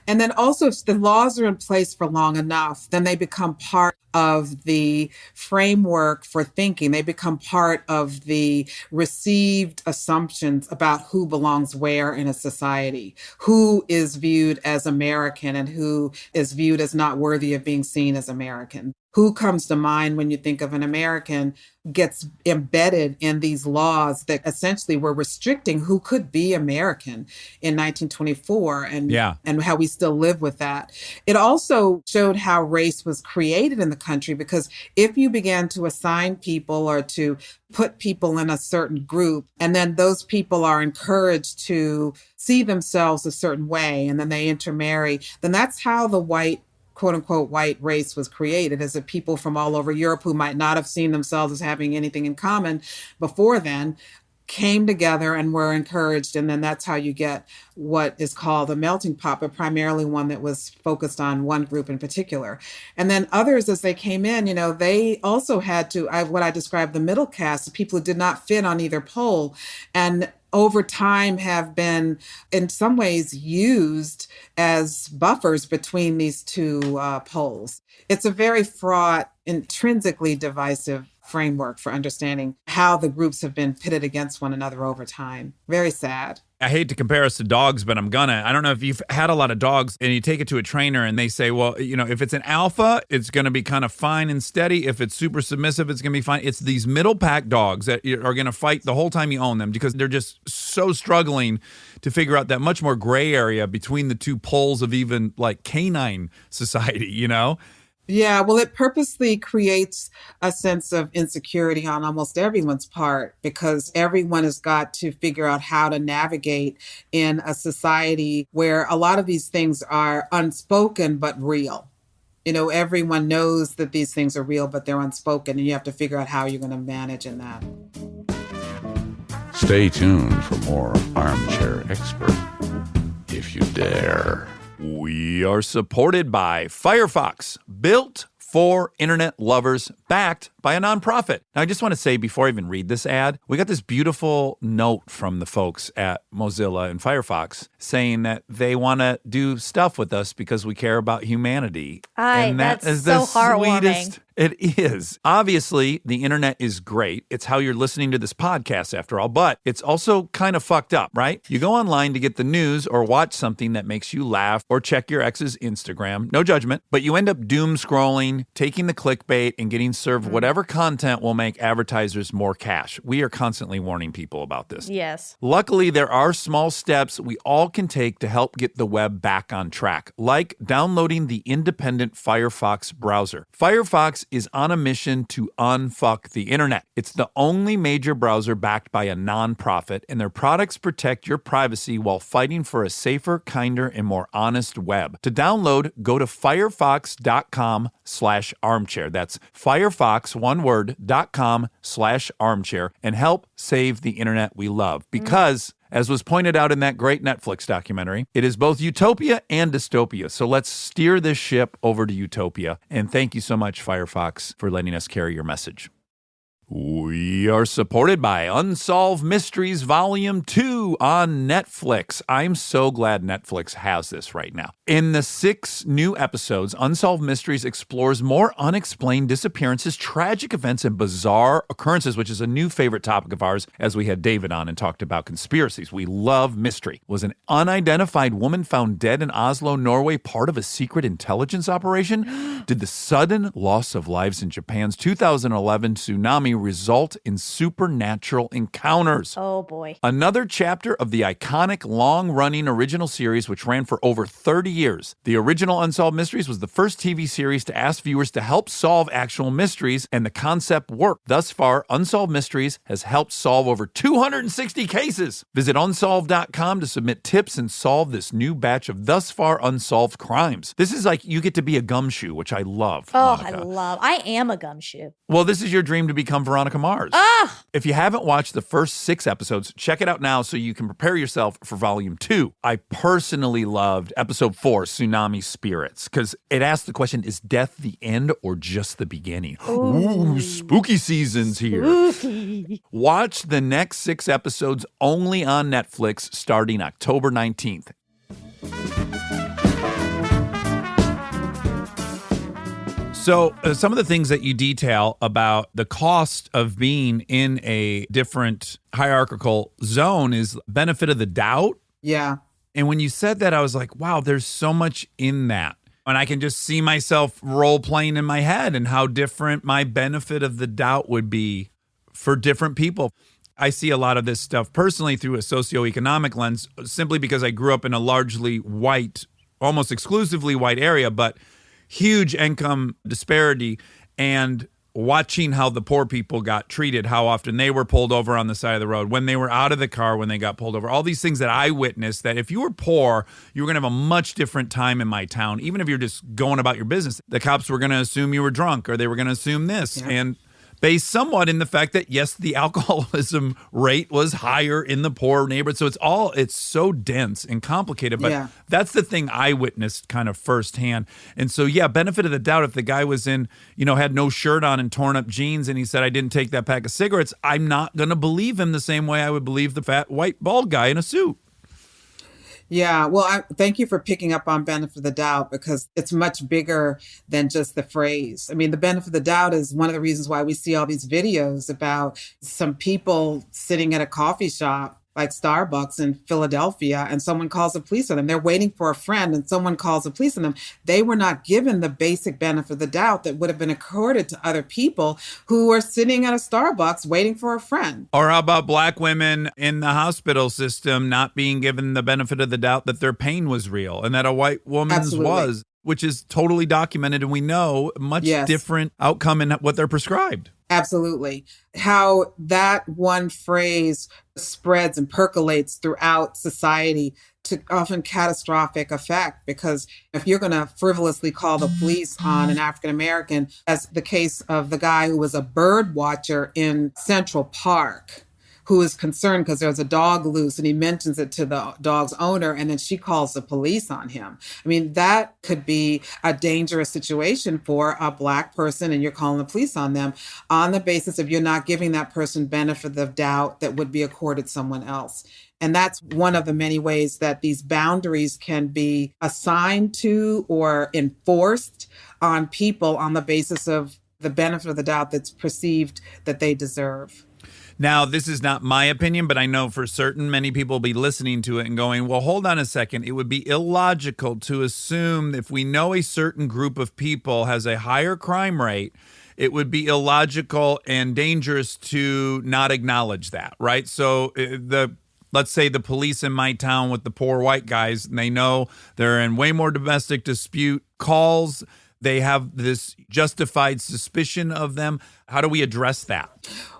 And then also, if the laws are in place for long enough, then they become part of the framework for thinking. They become part of the received assumptions about who belongs where in a society, who is viewed as American and who is viewed as not worthy of being seen as American. Who comes to mind when you think of an American gets embedded in these laws that essentially were restricting who could be American in 1924 and how we still live with that. It also showed how race was created in the country, because if you began to assign people or to put people in a certain group, and then those people are encouraged to see themselves a certain way, and then they intermarry, then that's how the white quote unquote white race was created, as if people from all over Europe who might not have seen themselves as having anything in common before then came together and were encouraged. And then that's how you get what is called a melting pot, but primarily one that was focused on one group in particular. And then others, as they came in, they also had to, what I described the middle caste, people who did not fit on either pole, and over time have been in some ways used as buffers between these two poles. It's a very fraught, intrinsically divisive framework for understanding how the groups have been pitted against one another over time. Very sad. I hate to compare us to dogs, but I'm gonna. I don't know if you've had a lot of dogs and you take it to a trainer and they say, well, if it's an alpha, it's going to be kind of fine and steady. If it's super submissive, it's going to be fine. It's these middle pack dogs that are going to fight the whole time you own them, because they're just so struggling to figure out that much more gray area between the two poles of even like canine society, Yeah, well, it purposely creates a sense of insecurity on almost everyone's part, because everyone has got to figure out how to navigate in a society where a lot of these things are unspoken but real. Everyone knows that these things are real, but they're unspoken, and you have to figure out how you're going to manage in that. Stay tuned for more Armchair Expert, if you dare. We are supported by Firefox, built for internet lovers, backed by a nonprofit. Now, I just want to say before I even read this ad, we got this beautiful note from the folks at Mozilla and Firefox saying that they want to do stuff with us because we care about humanity. And that's is so the heartwarming. sweetest. It is. Obviously, the internet is great. It's how you're listening to this podcast, after all, but it's also kind of fucked up, right? You go online to get the news or watch something that makes you laugh or check your ex's Instagram. No judgment, but you end up doom scrolling, taking the clickbait, and getting served whatever content will make advertisers more cash. We are constantly warning people about this. Yes. Luckily, there are small steps we all can take to help get the web back on track, like downloading the independent Firefox browser. Firefox is on a mission to unfuck the internet. It's the only major browser backed by a nonprofit, and their products protect your privacy while fighting for a safer, kinder, and more honest web. To download, go to firefox.com/armchair. That's Firefox, one word, .com/armchair, and help save the internet we love. Because, as was pointed out in that great Netflix documentary, it is both utopia and dystopia. So let's steer this ship over to utopia. And thank you so much, Firefox, for letting us carry your message. We are supported by Unsolved Mysteries Volume 2 on Netflix. I'm so glad Netflix has this right now. In the 6 new episodes, Unsolved Mysteries explores more unexplained disappearances, tragic events, and bizarre occurrences, which is a new favorite topic of ours as we had David on and talked about conspiracies. We love mystery. Was an unidentified woman found dead in Oslo, Norway, part of a secret intelligence operation? Did the sudden loss of lives in Japan's 2011 tsunami result in supernatural encounters? Oh, boy. Another chapter of the iconic long-running original series, which ran for over 30 years. The original Unsolved Mysteries was the first TV series to ask viewers to help solve actual mysteries, and the concept worked. Thus far, Unsolved Mysteries has helped solve over 260 cases. Visit unsolved.com to submit tips and solve this new batch of thus far unsolved crimes. This is like you get to be a gumshoe, which I love. Oh, Monica. I am a gumshoe. Well, this is your dream to become Veronica Mars. If you haven't watched the first 6 episodes, check it out now so you can prepare yourself for Volume 2. I personally loved Episode 4, Tsunami Spirits, because it asked the question, is death the end or just the beginning? Ooh, spooky season's here. Spooky. Watch the next 6 episodes only on Netflix starting October 19th. So some of the things that you detail about the cost of being in a different hierarchical zone is benefit of the doubt. Yeah. And when you said that, I was like, wow, there's so much in that. And I can just see myself role playing in my head and how different my benefit of the doubt would be for different people. I see a lot of this stuff personally through a socioeconomic lens, simply because I grew up in a largely white, almost exclusively white area, but huge income disparity, and watching how the poor people got treated, how often they were pulled over on the side of the road, when they were out of the car, when they got pulled over, all these things that I witnessed, that if you were poor, you were going to have a much different time in my town. Even if you're just going about your business, the cops were going to assume you were drunk, or they were going to assume this. Yeah. And based somewhat in the fact that, yes, the alcoholism rate was higher in the poor neighborhood. So it's so dense and complicated. But that's the thing I witnessed kind of firsthand. And so, yeah, benefit of the doubt, if the guy was in, had no shirt on and torn up jeans and he said, I didn't take that pack of cigarettes, I'm not going to believe him the same way I would believe the fat, white, bald guy in a suit. Yeah, well, thank you for picking up on benefit of the doubt, because it's much bigger than just the phrase. I mean, the benefit of the doubt is one of the reasons why we see all these videos about some people sitting at a coffee shop like Starbucks in Philadelphia, and someone calls the police on them. They're waiting for a friend and someone calls the police on them. They were not given the basic benefit of the doubt that would have been accorded to other people who were sitting at a Starbucks waiting for a friend. Or how about black women in the hospital system not being given the benefit of the doubt that their pain was real and that a white woman's was, which is totally documented, and we know much different outcome in what they're prescribed. Absolutely. How that one phrase spreads and percolates throughout society to often catastrophic effect, because if you're going to frivolously call the police on an African American, as the case of the guy who was a bird watcher in Central Park, who is concerned because there's a dog loose, and he mentions it to the dog's owner, and then she calls the police on him. I mean, that could be a dangerous situation for a black person, and you're calling the police on them on the basis of you're not giving that person benefit of doubt that would be accorded someone else. And that's one of the many ways that these boundaries can be assigned to or enforced on people on the basis of the benefit of the doubt that's perceived that they deserve. Now, this is not my opinion, but I know for certain many people will be listening to it and going, well, hold on a second. It would be illogical to assume if we know a certain group of people has a higher crime rate, it would be illogical and dangerous to not acknowledge that, right? So let's say the police in my town with the poor white guys, and they know they're in way more domestic dispute calls. They have this justified suspicion of them. How do we address that?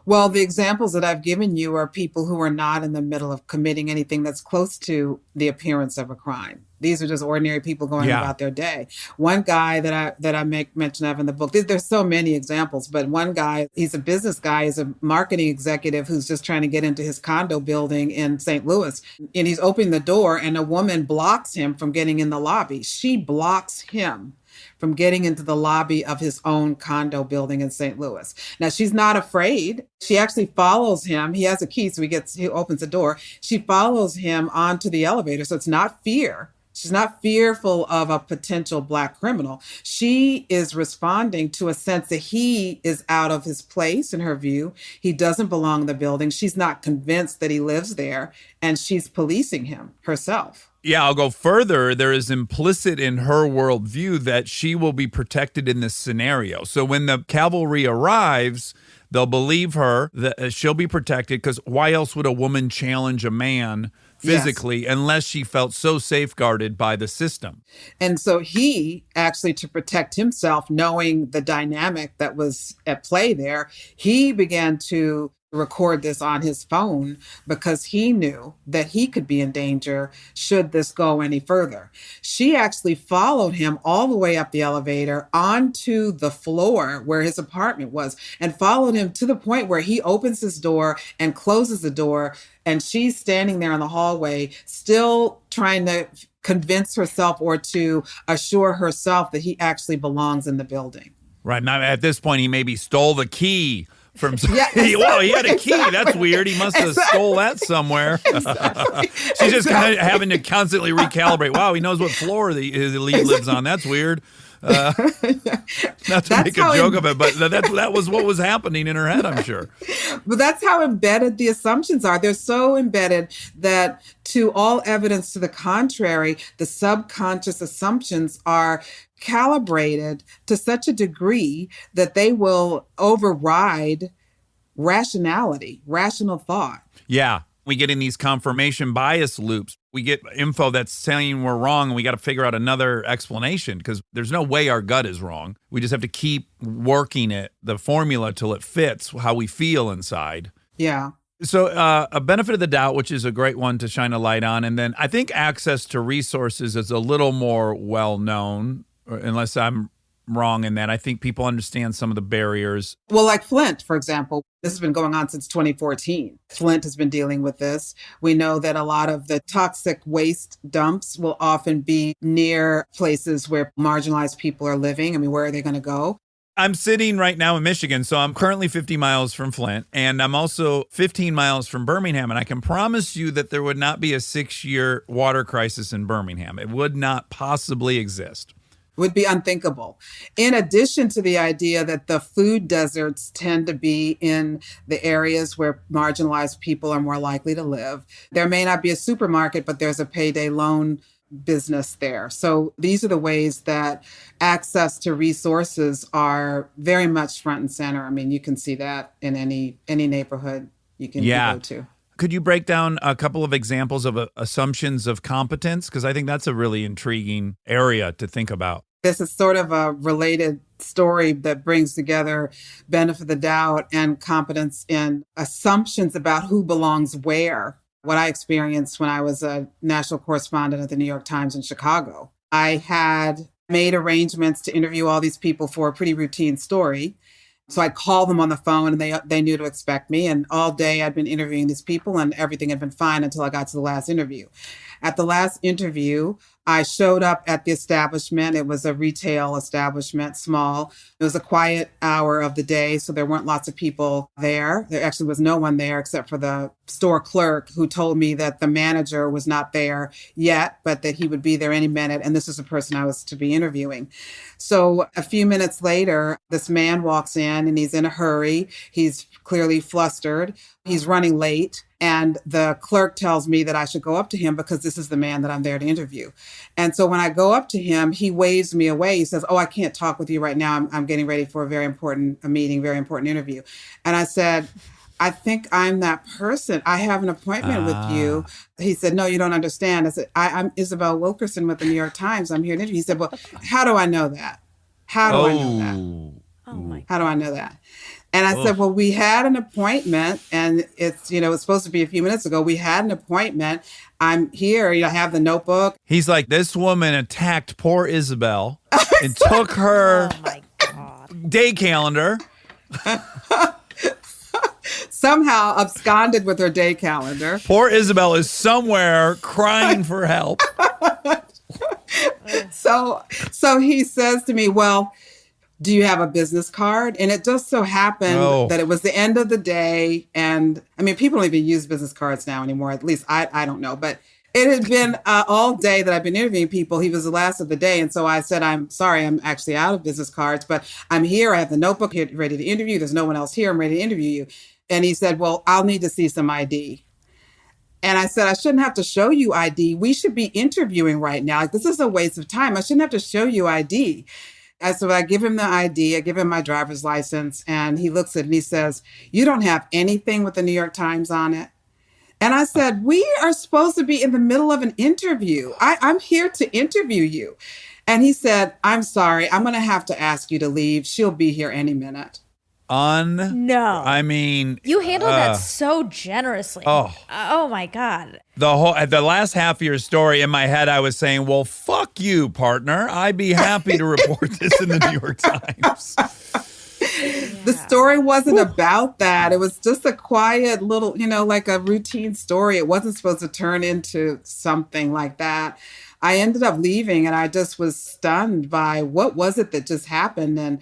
Well, the examples that I've given you are people who are not in the middle of committing anything that's close to the appearance of a crime. These are just ordinary people going about their day. One guy that I make mention of in the book, there's so many examples, but one guy, he's a business guy, he's a marketing executive who's just trying to get into his condo building in St. Louis. And he's opening the door and a woman blocks him from getting in the lobby. She blocks him from getting into the lobby of his own condo building in St. Louis. Now, she's not afraid. She actually follows him. He has a key, so he opens the door. She follows him onto the elevator. So it's not fear. She's not fearful of a potential black criminal. She is responding to a sense that he is out of his place in her view. He doesn't belong in the building. She's not convinced that he lives there, and she's policing him herself. Yeah, I'll go further. There is implicit in her worldview that she will be protected in this scenario. So when the cavalry arrives, they'll believe her that she'll be protected, because why else would a woman challenge a man physically unless she felt so safeguarded by the system? And so he actually, to protect himself, knowing the dynamic that was at play there, he began to record this on his phone because he knew that he could be in danger should this go any further. She actually followed him all the way up the elevator onto the floor where his apartment was, and followed him to the point where he opens his door and closes the door. And she's standing there in the hallway, still trying to convince herself or to assure herself that he actually belongs in the building. Right. Now, at this point, he maybe stole the key from exactly. Well, he had a key. Exactly. That's weird. He must have stole that somewhere. Exactly. She's just kind of having to constantly recalibrate. Wow, he knows what floor his elite lives on. That's weird. Not to make a joke of it, but that was what was happening in her head, I'm sure. But that's how embedded the assumptions are. They're so embedded that to all evidence to the contrary, the subconscious assumptions are calibrated to such a degree that they will override rationality, rational thought. Yeah. We get in these confirmation bias loops. We get info that's saying we're wrong, and we got to figure out another explanation because there's no way our gut is wrong. We just have to keep working it, the formula, till it fits how we feel inside. Yeah. So a benefit of the doubt, which is a great one to shine a light on. And then I think access to resources is a little more well-known, unless I'm wrong in that. I think people understand some of the barriers. Well, like Flint, for example, this has been going on since 2014. Flint has been dealing with this. We know that a lot of the toxic waste dumps will often be near places where marginalized people are living. I mean, where are they going to go? I'm sitting right now in Michigan, so I'm currently 50 miles from Flint, and I'm also 15 miles from Birmingham, and I can promise you that there would not be a 6-year water crisis in Birmingham. It would not possibly exist. Would be unthinkable. In addition to the idea that the food deserts tend to be in the areas where marginalized people are more likely to live. There may not be a supermarket, but there's a payday loan business there. So these are the ways that access to resources are very much front and center. I mean, you can see that in any neighborhood you can go to. Could you break down a couple of examples of assumptions of competence? Because I think that's a really intriguing area to think about. This is sort of a related story that brings together benefit of the doubt and competence in assumptions about who belongs where. What I experienced when I was a national correspondent at the New York Times in Chicago. I had made arrangements to interview all these people for a pretty routine story. So I'd call them on the phone and they knew to expect me. And all day I'd been interviewing these people and everything had been fine until I got to the last interview. At the last interview, I showed up at the establishment. It was a retail establishment, small. It was a quiet hour of the day, so there weren't lots of people there. There actually was no one there except for the store clerk who told me that the manager was not there yet, but that he would be there any minute. And this is the person I was to be interviewing. So a few minutes later, this man walks in and he's in a hurry. He's clearly flustered. He's running late. And the clerk tells me that I should go up to him because this is the man that I'm there to interview. And so when I go up to him, he waves me away. He says, "Oh, I can't talk with you right now. I'm getting ready for a meeting, very important interview." And I said, "I think I'm that person. I have an appointment with you." He said, "No, you don't understand." I said, I'm Isabel Wilkerson with the New York Times. I'm here to interview. He said, "Well, how do I know that? How do I know that? Oh my How do I know that?" And I said, "Well, we had an appointment and it's supposed to be a few minutes ago. We had an appointment. I'm here. I have the notebook." He's like, this woman attacked poor Isabel and took her day calendar. Somehow absconded with her day calendar. Poor Isabel is somewhere crying for help. So he says to me, "Well, do you have a business card?" And it just so happened that it was the end of the day. And I mean, people don't even use business cards now anymore. At least I don't know. But it had been all day that I've been interviewing people. He was the last of the day. And so I said, "I'm sorry, I'm actually out of business cards, but I'm here. I have the notebook here ready to interview. There's no one else here. I'm ready to interview you." And he said, "Well, I'll need to see some ID." And I said, "I shouldn't have to show you ID. We should be interviewing right now. Like, this is a waste of time. I shouldn't have to show you ID." So I give him the ID, I give him my driver's license, and he looks at it and he says, "You don't have anything with the New York Times on it?" And I said, "We are supposed to be in the middle of an interview. I'm here to interview you." And he said, "I'm sorry, I'm going to have to ask you to leave. She'll be here any minute." No. I mean, You handled that so generously. Oh my God. The last half of your story in my head, I was saying, well, fuck you, partner. I'd be happy to report this in the New York Times. The story wasn't about that. It was just a quiet little, like a routine story. It wasn't supposed to turn into something like that. I ended up leaving and I just was stunned by what was it that just happened. And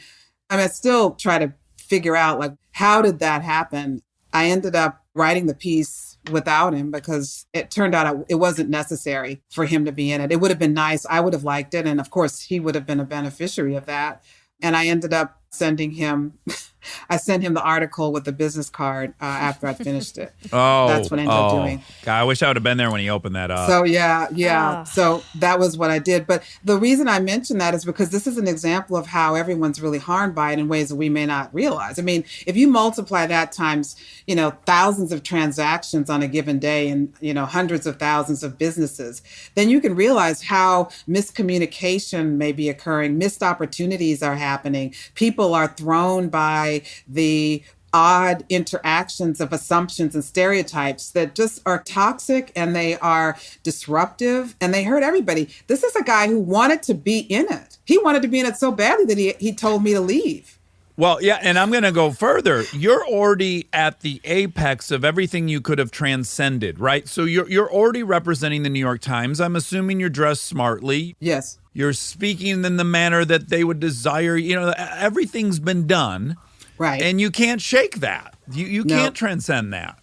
I mean, I still try to figure out, like, how did that happen? I ended up writing the piece without him because it turned out it wasn't necessary for him to be in it. It would have been nice. I would have liked it. And of course, he would have been a beneficiary of that. And I ended up sending him, I sent him the article with the business card after I finished it. That's what I ended up doing. God, I wish I would have been there when he opened that up. So yeah. So that was what I did. But the reason I mention that is because this is an example of how everyone's really harmed by it in ways that we may not realize. I mean, if you multiply that times, thousands of transactions on a given day and, hundreds of thousands of businesses, then you can realize how miscommunication may be occurring, missed opportunities are happening, people are thrown by the odd interactions of assumptions and stereotypes that just are toxic and they are disruptive and they hurt everybody. This is a guy who wanted to be in it. He wanted to be in it so badly that he told me to leave. Well, yeah, and I'm going to go further. You're already at the apex of everything you could have transcended, right? So you're already representing the New York Times. I'm assuming you're dressed smartly. Yes. You're speaking in the manner that they would desire. Everything's been done. Right. And you can't shake that. You can't transcend that.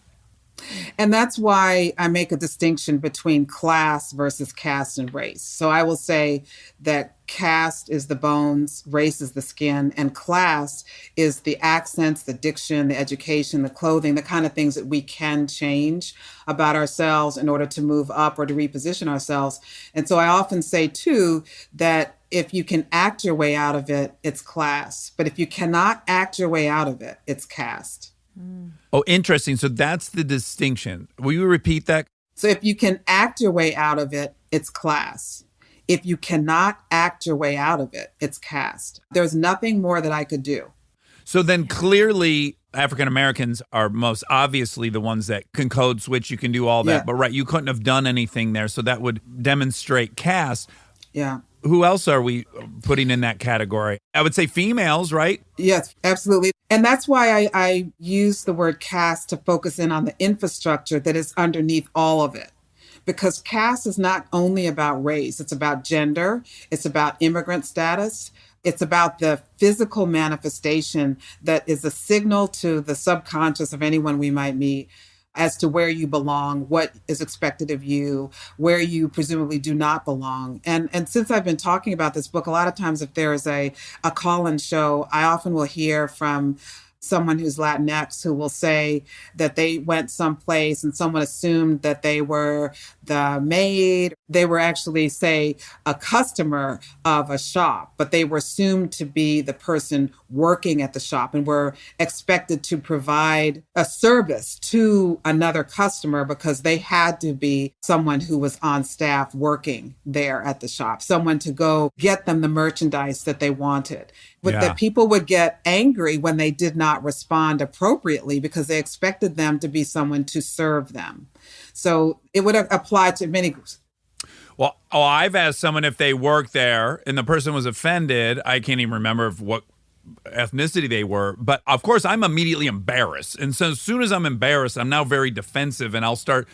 And that's why I make a distinction between class versus caste and race. So I will say that caste is the bones, race is the skin, and class is the accents, the diction, the education, the clothing, the kind of things that we can change about ourselves in order to move up or to reposition ourselves. And so I often say, too, that if you can act your way out of it, it's class. But if you cannot act your way out of it, it's caste. Oh, interesting. So that's the distinction. Will you repeat that? So if you can act your way out of it, it's class. If you cannot act your way out of it, it's caste. There's nothing more that I could do. So then clearly African Americans are most obviously the ones that can code switch. You can do all that. Yeah. But right, you couldn't have done anything there. So that would demonstrate caste. Yeah. Who else are we putting in that category? I would say females, right? Yes, absolutely. And that's why I use the word caste to focus in on the infrastructure that is underneath all of it. Because caste is not only about race, it's about gender, it's about immigrant status, it's about the physical manifestation that is a signal to the subconscious of anyone we might meet as to where you belong, what is expected of you, where you presumably do not belong. And since I've been talking about this book, a lot of times if there's a call-in show, I often will hear from someone who's Latinx who will say that they went someplace and someone assumed that they were the maid. They were actually, say, a customer of a shop, but they were assumed to be the person working at the shop and were expected to provide a service to another customer because they had to be someone who was on staff working there at the shop, someone to go get them the merchandise that they wanted. But that people would get angry when they did not respond appropriately because they expected them to be someone to serve them. So it would apply to many groups. Well, I've asked someone if they worked there and the person was offended. I can't even remember what ethnicity they were. But of course, I'm immediately embarrassed. And so as soon as I'm embarrassed, I'm now very defensive and I'll start,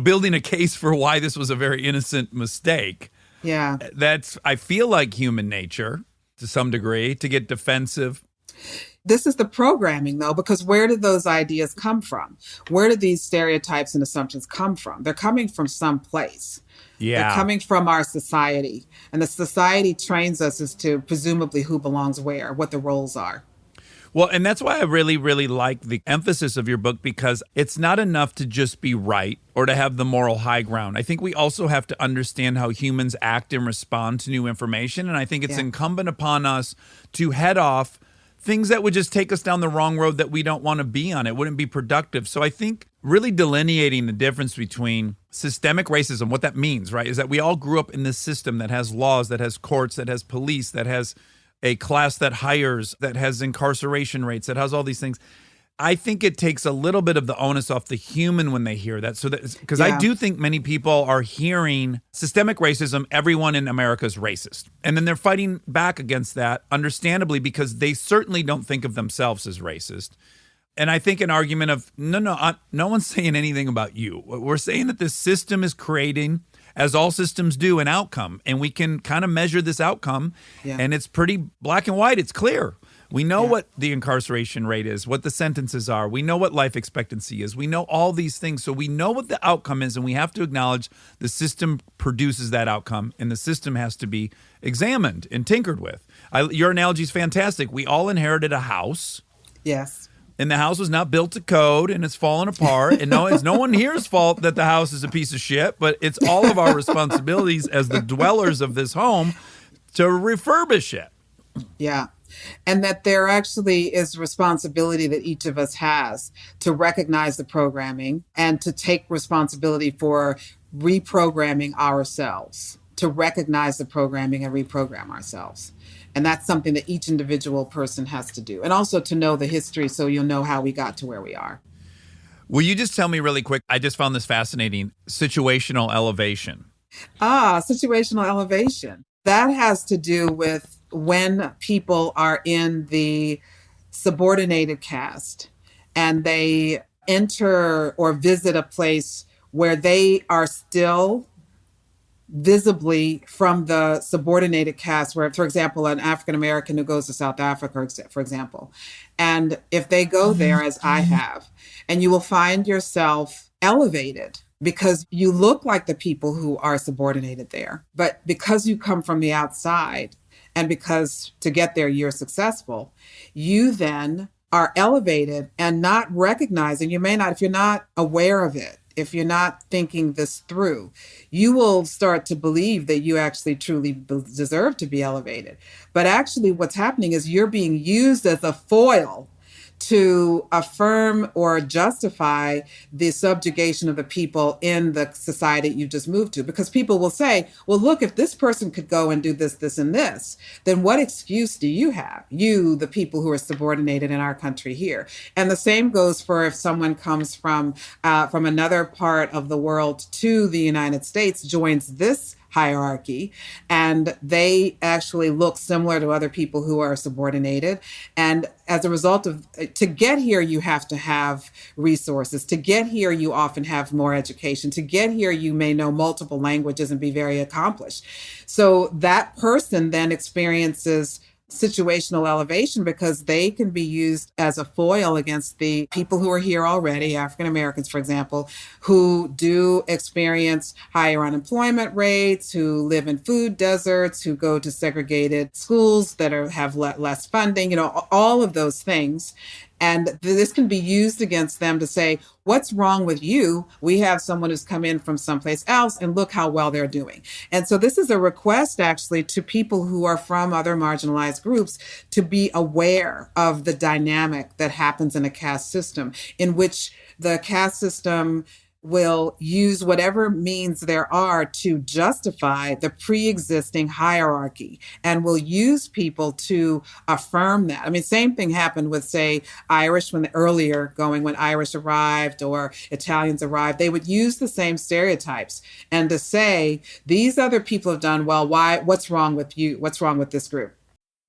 building a case for why this was a very innocent mistake. Yeah. I feel like human nature to some degree to get defensive. This is the programming, though, because where did those ideas come from? Where did these stereotypes and assumptions come from? They're coming from some place. Yeah. They're coming from our society. And the society trains us as to presumably who belongs where, what the roles are. Well, and that's why I really, really like the emphasis of your book, because it's not enough to just be right or to have the moral high ground. I think we also have to understand how humans act and respond to new information. And I think it's incumbent upon us to head off things that would just take us down the wrong road that we don't want to be on. It wouldn't be productive. So I think really delineating the difference between systemic racism, what that means, right, is that we all grew up in this system that has laws, that has courts, that has police, that has a class that hires, that has incarceration rates, that has all these things. I think it takes a little bit of the onus off the human when they hear that. So that, because I do think many people are hearing systemic racism, everyone in America is racist. And then they're fighting back against that, understandably, because they certainly don't think of themselves as racist. And I think an argument of, no one's saying anything about you. We're saying that this system is creating as all systems do, an outcome. And we can kind of measure this outcome, and it's pretty black and white. It's clear. We know what the incarceration rate is, what the sentences are. We know what life expectancy is. We know all these things. So we know what the outcome is, and we have to acknowledge the system produces that outcome, and the system has to be examined and tinkered with. Your analogy is fantastic. We all inherited a house. Yes. And the house was not built to code, and it's fallen apart. And it's no one here's fault that the house is a piece of shit, but it's all of our responsibilities as the dwellers of this home to refurbish it. Yeah. And that there actually is responsibility that each of us has to recognize the programming and to take responsibility for reprogramming ourselves, to recognize the programming and reprogram ourselves. And that's something that each individual person has to do. And also to know the history so you'll know how we got to where we are. Will you just tell me really quick? I just found this fascinating. Situational elevation. Situational elevation. That has to do with when people are in the subordinated caste and they enter or visit a place where they are still visibly from the subordinated caste, where, for example, an African American who goes to South Africa, for example, and if they go there, as I have, and you will find yourself elevated because you look like the people who are subordinated there, but because you come from the outside, and because to get there, you're successful, you then are elevated and not recognizing, you may not, if you're not aware of it, if you're not thinking this through, you will start to believe that you actually truly deserve to be elevated. But actually what's happening is you're being used as a foil to affirm or justify the subjugation of the people in the society you just moved to. Because people will say, well, look, if this person could go and do this, this, and this, then what excuse do you have? You, the people who are subordinated in our country here. And the same goes for if someone comes from another part of the world to the United States, joins this hierarchy, and they actually look similar to other people who are subordinated. And as a result of, to get here, you have to have resources. To get here, you often have more education. To get here, you may know multiple languages and be very accomplished. So that person then experiences situational elevation because they can be used as a foil against the people who are here already, African Americans, for example, who do experience higher unemployment rates, who live in food deserts, who go to segregated schools that have less funding, all of those things. And this can be used against them to say, what's wrong with you? We have someone who's come in from someplace else and look how well they're doing. And so this is a request actually to people who are from other marginalized groups to be aware of the dynamic that happens in a caste system, in which the caste system will use whatever means there are to justify the pre-existing hierarchy and will use people to affirm that. I mean, same thing happened with, say, Irish when Irish arrived or Italians arrived. They would use the same stereotypes and to say, these other people have done well. What's wrong with you? What's wrong with this group?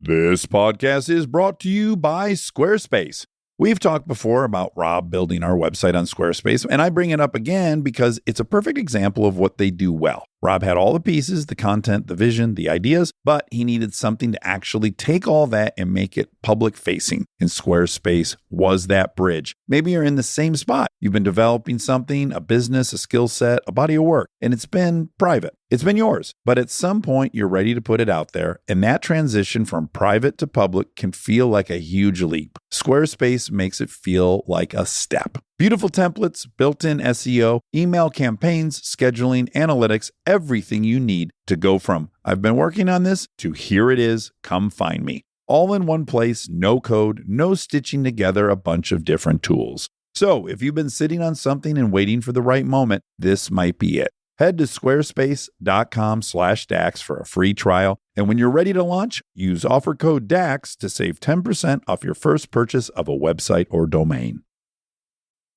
This podcast is brought to you by Squarespace. We've talked before about Rob building our website on Squarespace, and I bring it up again because it's a perfect example of what they do well. Rob had all the pieces, the content, the vision, the ideas, but he needed something to actually take all that and make it public facing. And Squarespace was that bridge. Maybe you're in the same spot. You've been developing something, a business, a skill set, a body of work, and it's been private. It's been yours, but at some point you're ready to put it out there, and that transition from private to public can feel like a huge leap. Squarespace makes it feel like a step. Beautiful templates, built-in SEO, email campaigns, scheduling, analytics, everything you need to go from I've been working on this to here it is, come find me. All in one place, no code, no stitching together a bunch of different tools. So if you've been sitting on something and waiting for the right moment, this might be it. Head to squarespace.com/DAX for a free trial. And when you're ready to launch, use offer code DAX to save 10% off your first purchase of a website or domain.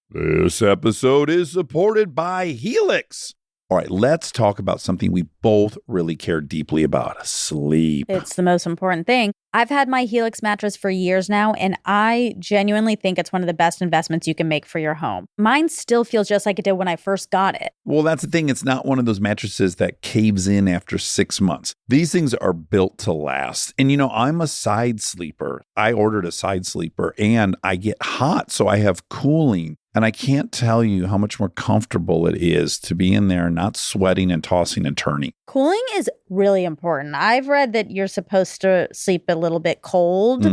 This episode is supported by Helix. All right, let's talk about something we both really care deeply about: sleep. It's the most important thing. I've had my Helix mattress for years now, and I genuinely think it's one of the best investments you can make for your home. Mine still feels just like it did when I first got it. Well, that's the thing. It's not one of those mattresses that caves in after 6 months. These things are built to last. And I'm a side sleeper. I ordered a side sleeper and I get hot, so I have cooling. And I can't tell you how much more comfortable it is to be in there not sweating and tossing and turning. Cooling is really important. I've read that you're supposed to sleep a little bit cold.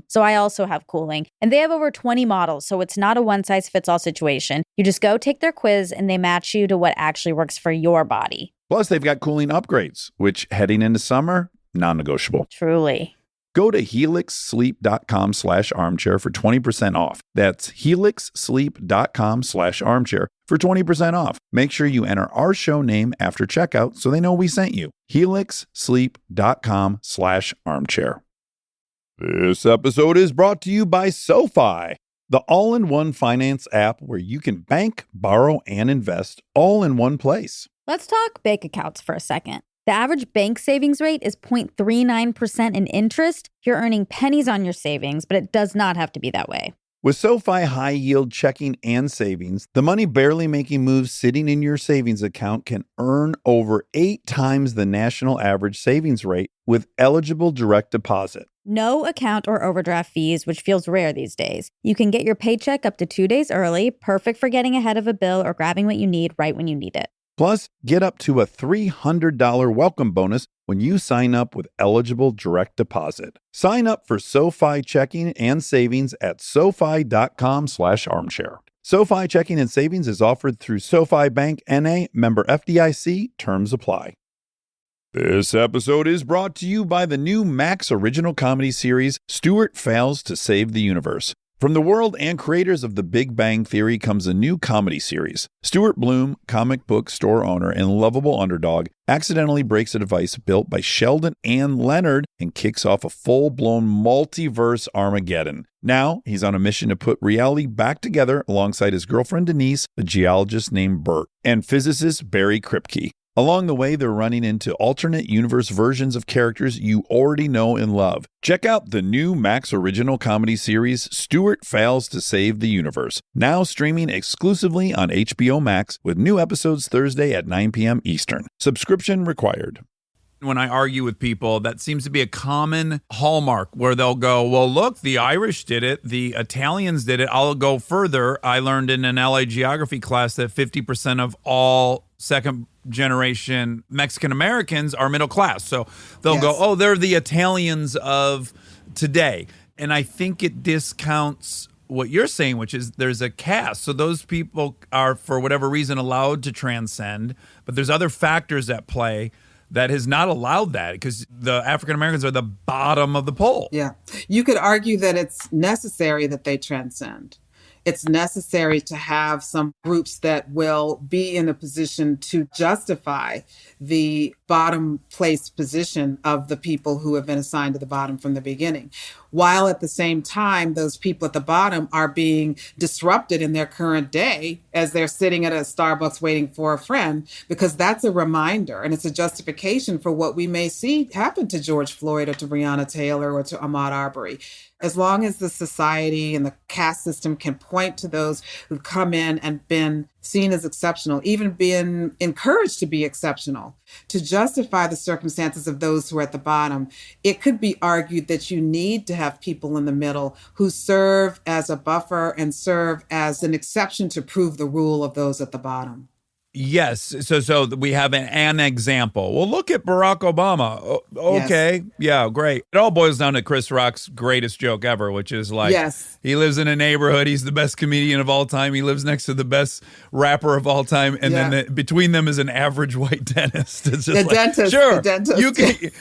So I also have cooling. And they have over 20 models, so it's not a one-size-fits-all situation. You just go take their quiz and they match you to what actually works for your body. Plus, they've got cooling upgrades, which heading into summer, non-negotiable. Truly. Go to helixsleep.com/armchair for 20% off. That's helixsleep.com/armchair for 20% off. Make sure you enter our show name after checkout so they know we sent you. helixsleep.com/armchair. This episode is brought to you by SoFi, the all-in-one finance app where you can bank, borrow, and invest all in one place. Let's talk bank accounts for a second. The average bank savings rate is 0.39% in interest. You're earning pennies on your savings, but it does not have to be that way. With SoFi high-yield checking and savings, the money barely making moves sitting in your savings account can earn over 8 times the national average savings rate with eligible direct deposit. No account or overdraft fees, which feels rare these days. You can get your paycheck up to 2 days early, perfect for getting ahead of a bill or grabbing what you need right when you need it. Plus, get up to a $300 welcome bonus when you sign up with eligible direct deposit. Sign up for SoFi checking and savings at SoFi.com/armchair. SoFi checking and savings is offered through SoFi Bank N.A., member FDIC. Terms apply. This episode is brought to you by the new Max original comedy series, Stuart Fails to Save the Universe. From the world and creators of The Big Bang Theory comes a new comedy series. Stuart Bloom, comic book store owner and lovable underdog, accidentally breaks a device built by Sheldon and Leonard and kicks off a full-blown multiverse Armageddon. Now, he's on a mission to put reality back together alongside his girlfriend Denise, a geologist named Bert, and physicist Barry Kripke. Along the way, they're running into alternate universe versions of characters you already know and love. Check out the new Max original comedy series, Stuart Fails to Save the Universe, now streaming exclusively on HBO Max with new episodes Thursday at 9 p.m. Eastern. Subscription required. When I argue with people, that seems to be a common hallmark where they'll go, well, look, the Irish did it. The Italians did it. I'll go further. I learned in an LA geography class that 50% of all second generation Mexican Americans are middle class. So they'll go, oh, they're the Italians of today. And I think it discounts what you're saying, which is there's a caste. So those people are, for whatever reason, allowed to transcend. But there's other factors at play that has not allowed that because the African Americans are the bottom of the pole. Yeah. You could argue that it's necessary that they transcend. It's necessary to have some groups that will be in a position to justify the bottom place position of the people who have been assigned to the bottom from the beginning, while at the same time, those people at the bottom are being disrupted in their current day as they're sitting at a Starbucks waiting for a friend, because that's a reminder and it's a justification for what we may see happen to George Floyd or to Breonna Taylor or to Ahmaud Arbery. As long as the society and the caste system can point to those who've come in and been seen as exceptional, even been encouraged to be exceptional, to justify the circumstances of those who are at the bottom, it could be argued that you need to have people in the middle who serve as a buffer and serve as an exception to prove the rule of those at the bottom. Yes. So we have an example. Well, look at Barack Obama. Okay. Yes. Yeah, great. It all boils down to Chris Rock's greatest joke ever, which is like, he lives in a neighborhood. He's the best comedian of all time. He lives next to the best rapper of all time. And then between them is an average white dentist. It's just dentist. Sure. The dentist.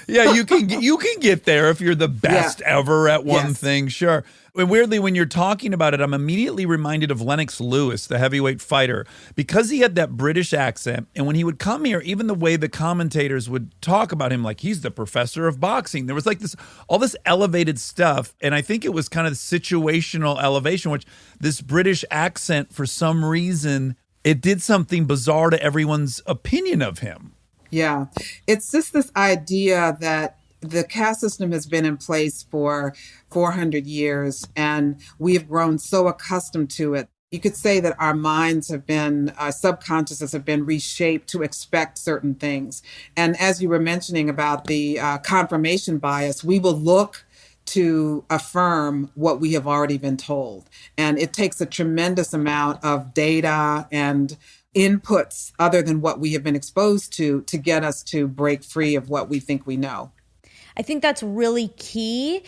You can get there if you're the best ever at one thing. Sure. And weirdly, when you're talking about it, I'm immediately reminded of Lennox Lewis, the heavyweight fighter, because he had that British accent. And when he would come here, even the way the commentators would talk about him, like he's the professor of boxing, there was like all this elevated stuff. And I think it was kind of situational elevation, which this British accent, for some reason, it did something bizarre to everyone's opinion of him. Yeah. It's just this idea that the caste system has been in place for 400 years, and we've grown so accustomed to it. You could say that our minds have been, our subconsciouses have been reshaped to expect certain things. And as you were mentioning about the confirmation bias, we will look to affirm what we have already been told. And it takes a tremendous amount of data and inputs other than what we have been exposed to get us to break free of what we think we know. I think that's really key.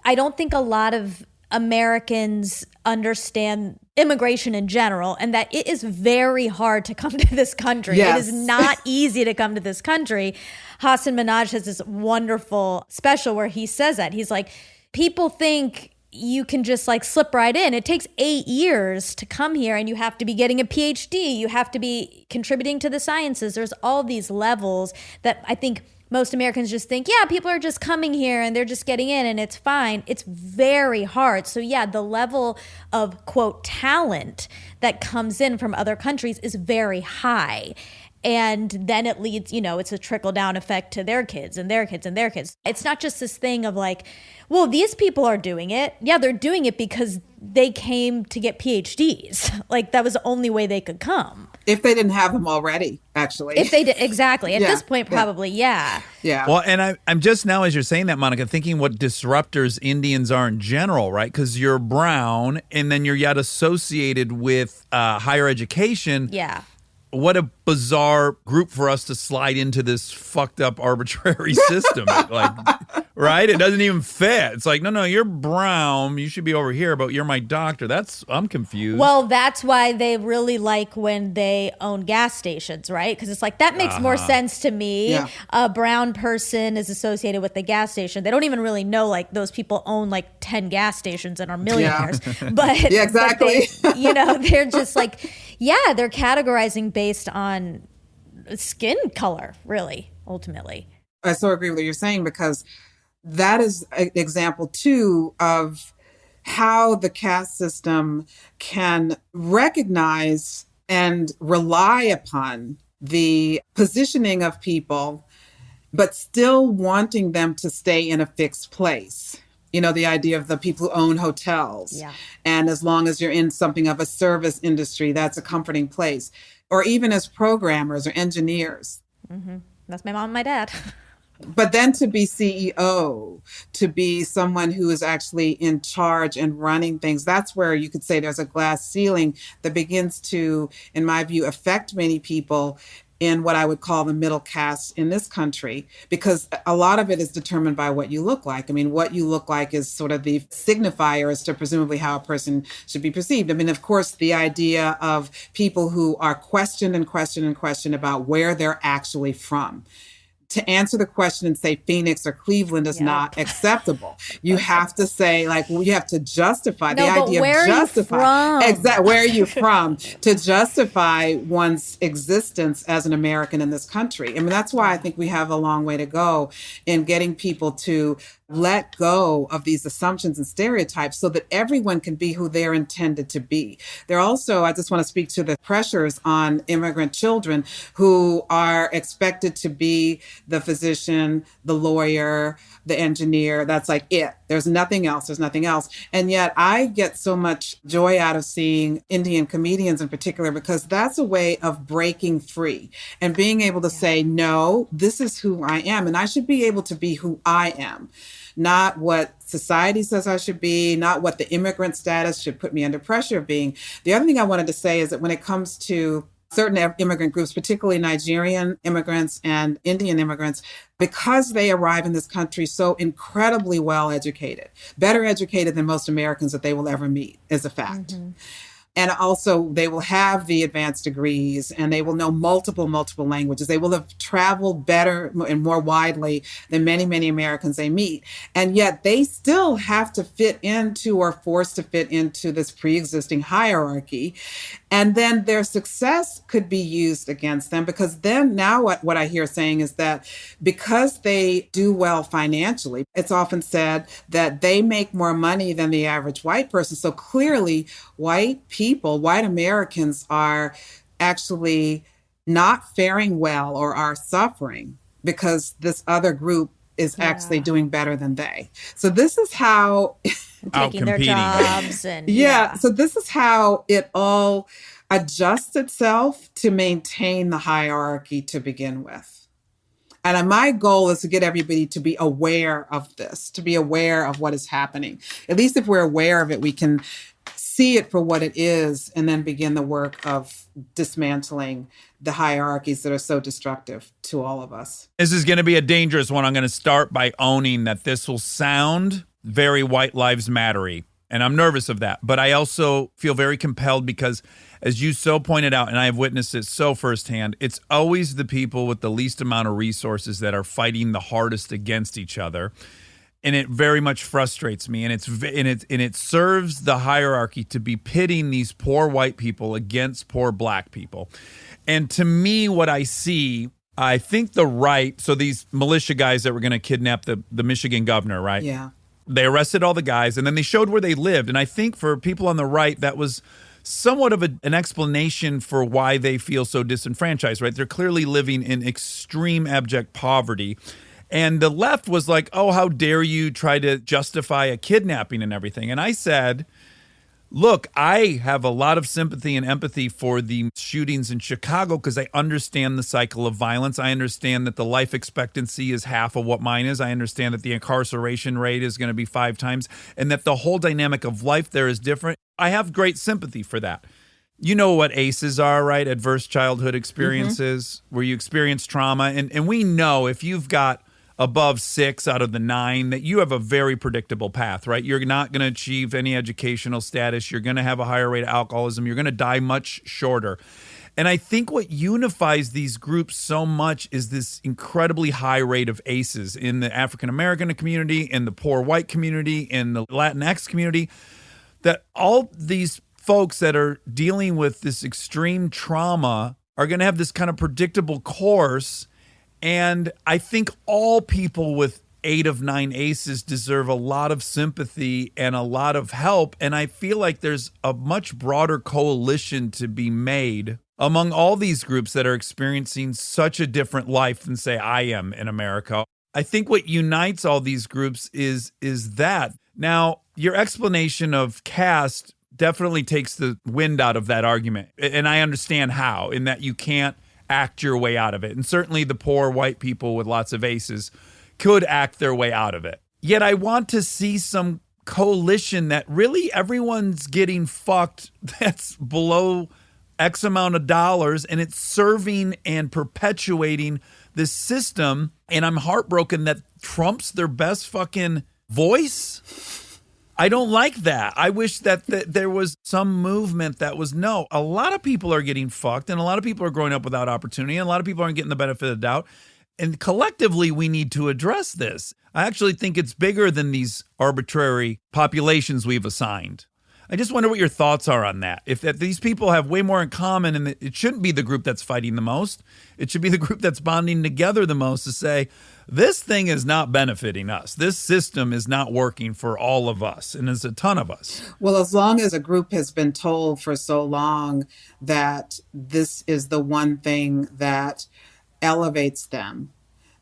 I don't think a lot of Americans understand immigration in general, and that it is very hard to come to this country. Yes. It is not easy to come to this country. Hassan Minhaj has this wonderful special where he says that. He's like, people think you can just like slip right in. It takes 8 years to come here, and you have to be getting a PhD. You have to be contributing to the sciences. There's all these levels that I think most Americans just think, yeah, people are just coming here and they're just getting in and it's fine. It's very hard. So yeah, the level of, quote, talent that comes in from other countries is very high. And then it leads, it's a trickle down effect to their kids and their kids and their kids. It's not just this thing of like, well, these people are doing it. Yeah, they're doing it because they came to get PhDs. Like that was the only way they could come. If they didn't have them already, actually. If they did, exactly. At Yeah, this point, probably, yeah. Yeah. Well, and I'm just now, as you're saying that, Monica, thinking what disruptors Indians are in general, right? Because you're brown and then you're yet associated with higher education. Yeah. What a bizarre group for us to slide into this fucked up arbitrary system. Right? It doesn't even fit. It's like, no, you're brown. You should be over here, but you're my doctor. I'm confused. Well, that's why they really like when they own gas stations, right? Because it's like, that makes more sense to me. Yeah. A brown person is associated with the gas station. They don't even really know, like, those people own like 10 gas stations and are millionaires. But Yeah, exactly. But they're just like, yeah, they're categorizing based on skin color, really, ultimately. I so agree with what you're saying, because that is an example, too, of how the caste system can recognize and rely upon the positioning of people, but still wanting them to stay in a fixed place. The idea of the people who own hotels. Yeah. And as long as you're in something of a service industry, that's a comforting place. Or even as programmers or engineers. Mm-hmm. That's my mom and my dad. But then to be CEO, to be someone who is actually in charge and running things, that's where you could say there's a glass ceiling that begins to, in my view, affect many people in what I would call the middle caste in this country, because a lot of it is determined by what you look like. I mean, what you look like is sort of the signifier as to presumably how a person should be perceived. I mean, of course, the idea of people who are questioned and questioned and questioned about where they're actually from. To answer the question and say Phoenix or Cleveland is not acceptable. You have to say, you have to justify the idea of justify. Exactly. Where are you from? To justify one's existence as an American in this country. I mean, that's why I think we have a long way to go in getting people to let go of these assumptions and stereotypes so that everyone can be who they're intended to be. There also, I just want to speak to the pressures on immigrant children who are expected to be the physician, the lawyer, the engineer. That's like it. There's nothing else. There's nothing else. And yet I get so much joy out of seeing Indian comedians in particular, because that's a way of breaking free and being able to say, no, this is who I am. And I should be able to be who I am. Not what society says I should be, not what the immigrant status should put me under pressure of being. The other thing I wanted to say is that when it comes to certain immigrant groups, particularly Nigerian immigrants and Indian immigrants, because they arrive in this country so incredibly well educated, better educated than most Americans that they will ever meet, is a fact. Mm-hmm. And also they will have the advanced degrees and they will know multiple languages. They will have traveled better and more widely than many, many Americans they meet. And yet they still have to fit into or forced to fit into this pre-existing hierarchy. And then their success could be used against them, because then now what I hear saying is that because they do well financially, it's often said that they make more money than the average white person. So clearly white Americans are actually not faring well or are suffering because this other group is actually doing better than they. So this is how Taking their Outcompeting. jobs and so this is how it all adjusts itself to maintain the hierarchy to begin with. And my goal is to get everybody to be aware of this, to be aware of what is happening. At least if we're aware of it, we can see it for what it is and then begin the work of dismantling the hierarchies that are so destructive to all of us. This is going to be a dangerous one. I'm going to start by owning that this will sound very White Lives Matter-y, and I'm nervous of that. But I also feel very compelled because, as you so pointed out, and I have witnessed it so firsthand, it's always the people with the least amount of resources that are fighting the hardest against each other. And it very much frustrates me, and it serves the hierarchy to be pitting these poor white people against poor black people. And to me, what I see, I think the right, so these militia guys that were going to kidnap the Michigan governor, right? Yeah. They arrested all the guys, and then they showed where they lived. And I think for people on the right, that was somewhat of an explanation for why they feel so disenfranchised, right? They're clearly living in extreme abject poverty. And the left was like, oh, how dare you try to justify a kidnapping and everything. And I said, look, I have a lot of sympathy and empathy for the shootings in Chicago because I understand the cycle of violence. I understand that the life expectancy is half of what mine is. I understand that the incarceration rate is going to be 5 times and that the whole dynamic of life there is different. I have great sympathy for that. You know what ACEs are, right? Adverse childhood experiences, where you experience trauma. And we know if you've got above 6 out of the 9, that you have a very predictable path, right? You're not going to achieve any educational status. You're going to have a higher rate of alcoholism. You're going to die much shorter. And I think what unifies these groups so much is this incredibly high rate of ACEs in the African-American community, in the poor white community, in the Latinx community, that all these folks that are dealing with this extreme trauma are going to have this kind of predictable course. And I think all people with 8 of 9 ACEs deserve a lot of sympathy and a lot of help. And I feel like there's a much broader coalition to be made among all these groups that are experiencing such a different life than, say, I am in America. I think what unites all these groups is that. Now, your explanation of caste definitely takes the wind out of that argument. And I understand how, in that you can't act your way out of it. And certainly the poor white people with lots of ACEs could act their way out of it. Yet I want to see some coalition that really everyone's getting fucked that's below X amount of dollars, and it's serving and perpetuating this system. And I'm heartbroken that Trump's their best fucking voice. I don't like that. I wish that there was some movement that was, no, a lot of people are getting fucked and a lot of people are growing up without opportunity and a lot of people aren't getting the benefit of the doubt. And collectively, we need to address this. I actually think it's bigger than these arbitrary populations we've assigned. I just wonder what your thoughts are on that. If these people have way more in common, and it shouldn't be the group that's fighting the most. It should be the group that's bonding together the most to say, this thing is not benefiting us. This system is not working for all of us, and there's a ton of us. Well, as long as a group has been told for so long that this is the one thing that elevates them,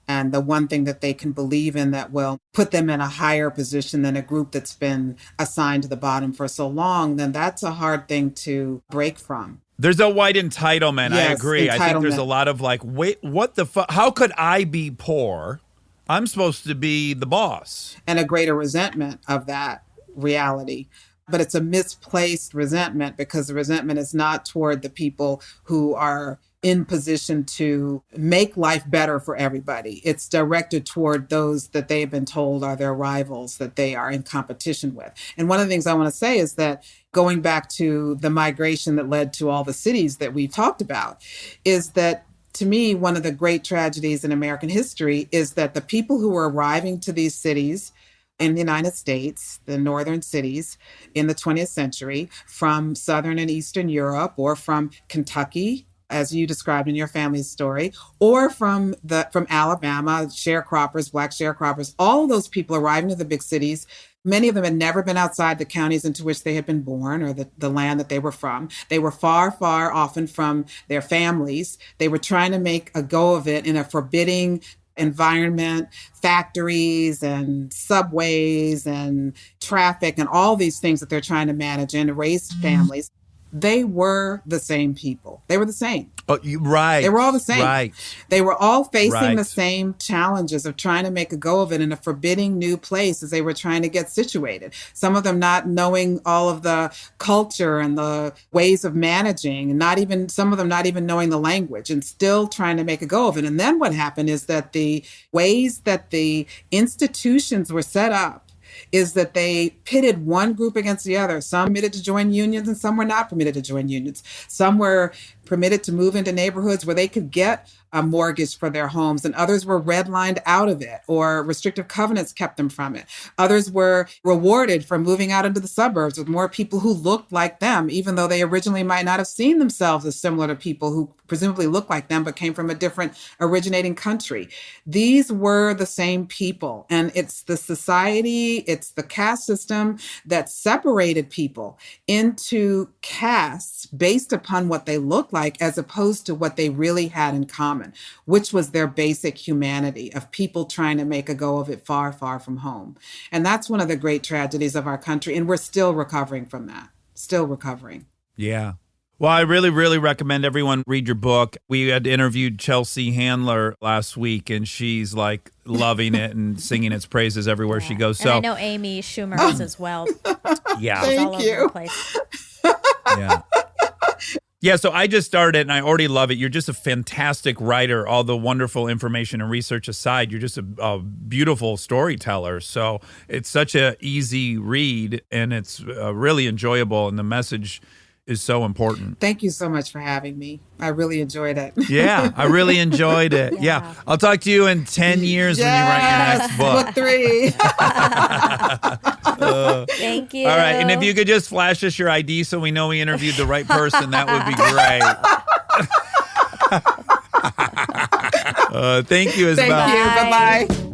and the one thing that they can believe in that will put them in a higher position than a group that's been assigned to the bottom for so long, then that's a hard thing to break from. There's a white entitlement. Yes, I agree. I think there's a lot of like, wait, what the fuck? How could I be poor? I'm supposed to be the boss. And a greater resentment of that reality. But it's a misplaced resentment because the resentment is not toward the people who are in position to make life better for everybody. It's directed toward those that they've been told are their rivals, that they are in competition with. And one of the things I want to say is that going back to the migration that led to all the cities that we've talked about, is that to me, one of the great tragedies in American history is that the people who were arriving to these cities in the United States, the northern cities in the 20th century, from Southern and Eastern Europe or from Kentucky, as you described in your family's story, or from Alabama, sharecroppers, Black sharecroppers, all of those people arriving to the big cities. Many of them had never been outside the counties into which they had been born or the land that they were from. They were far, far often from their families. They were trying to make a go of it in a forbidding environment, factories and subways and traffic and all these things that they're trying to manage and raise families. They were the same people. They were the same. Oh, right. They were all the same. Right. They were all facing Right. the same challenges of trying to make a go of it in a forbidding new place as they were trying to get situated. Some of them not knowing all of the culture and the ways of managing, and some of them not even knowing the language and still trying to make a go of it. And then what happened is that the ways that the institutions were set up is that they pitted one group against the other. Some permitted to join unions and some were not permitted to join unions. Some were permitted to move into neighborhoods where they could get a mortgage for their homes, and others were redlined out of it, or restrictive covenants kept them from it. Others were rewarded for moving out into the suburbs with more people who looked like them, even though they originally might not have seen themselves as similar to people who presumably looked like them but came from a different originating country. These were the same people, and it's the society, it's the caste system that separated people into castes based upon what they looked like as opposed to what they really had in common, which was their basic humanity of people trying to make a go of it far, far from home. And that's one of the great tragedies of our country. And we're still recovering from that, still recovering. Yeah. Well, I really, really recommend everyone read your book. We had interviewed Chelsea Handler last week, and she's like loving it and singing its praises everywhere she goes. And I know Amy Schumer is as well. Yeah. She's all Thank over you. the place. Yeah. Yeah, so I just started and I already love it. You're just a fantastic writer. All the wonderful information and research aside, you're just a beautiful storyteller. So it's such a easy read and it's really enjoyable, and the message is so important. Thank you so much for having me. I really enjoyed it. Yeah, I really enjoyed it. Yeah. I'll talk to you in 10 years when you write your next book. Book 3. Thank you. All right, and if you could just flash us your ID so we know we interviewed the right person, that would be great. Thank you, Isabel. Thank you. Bye-bye.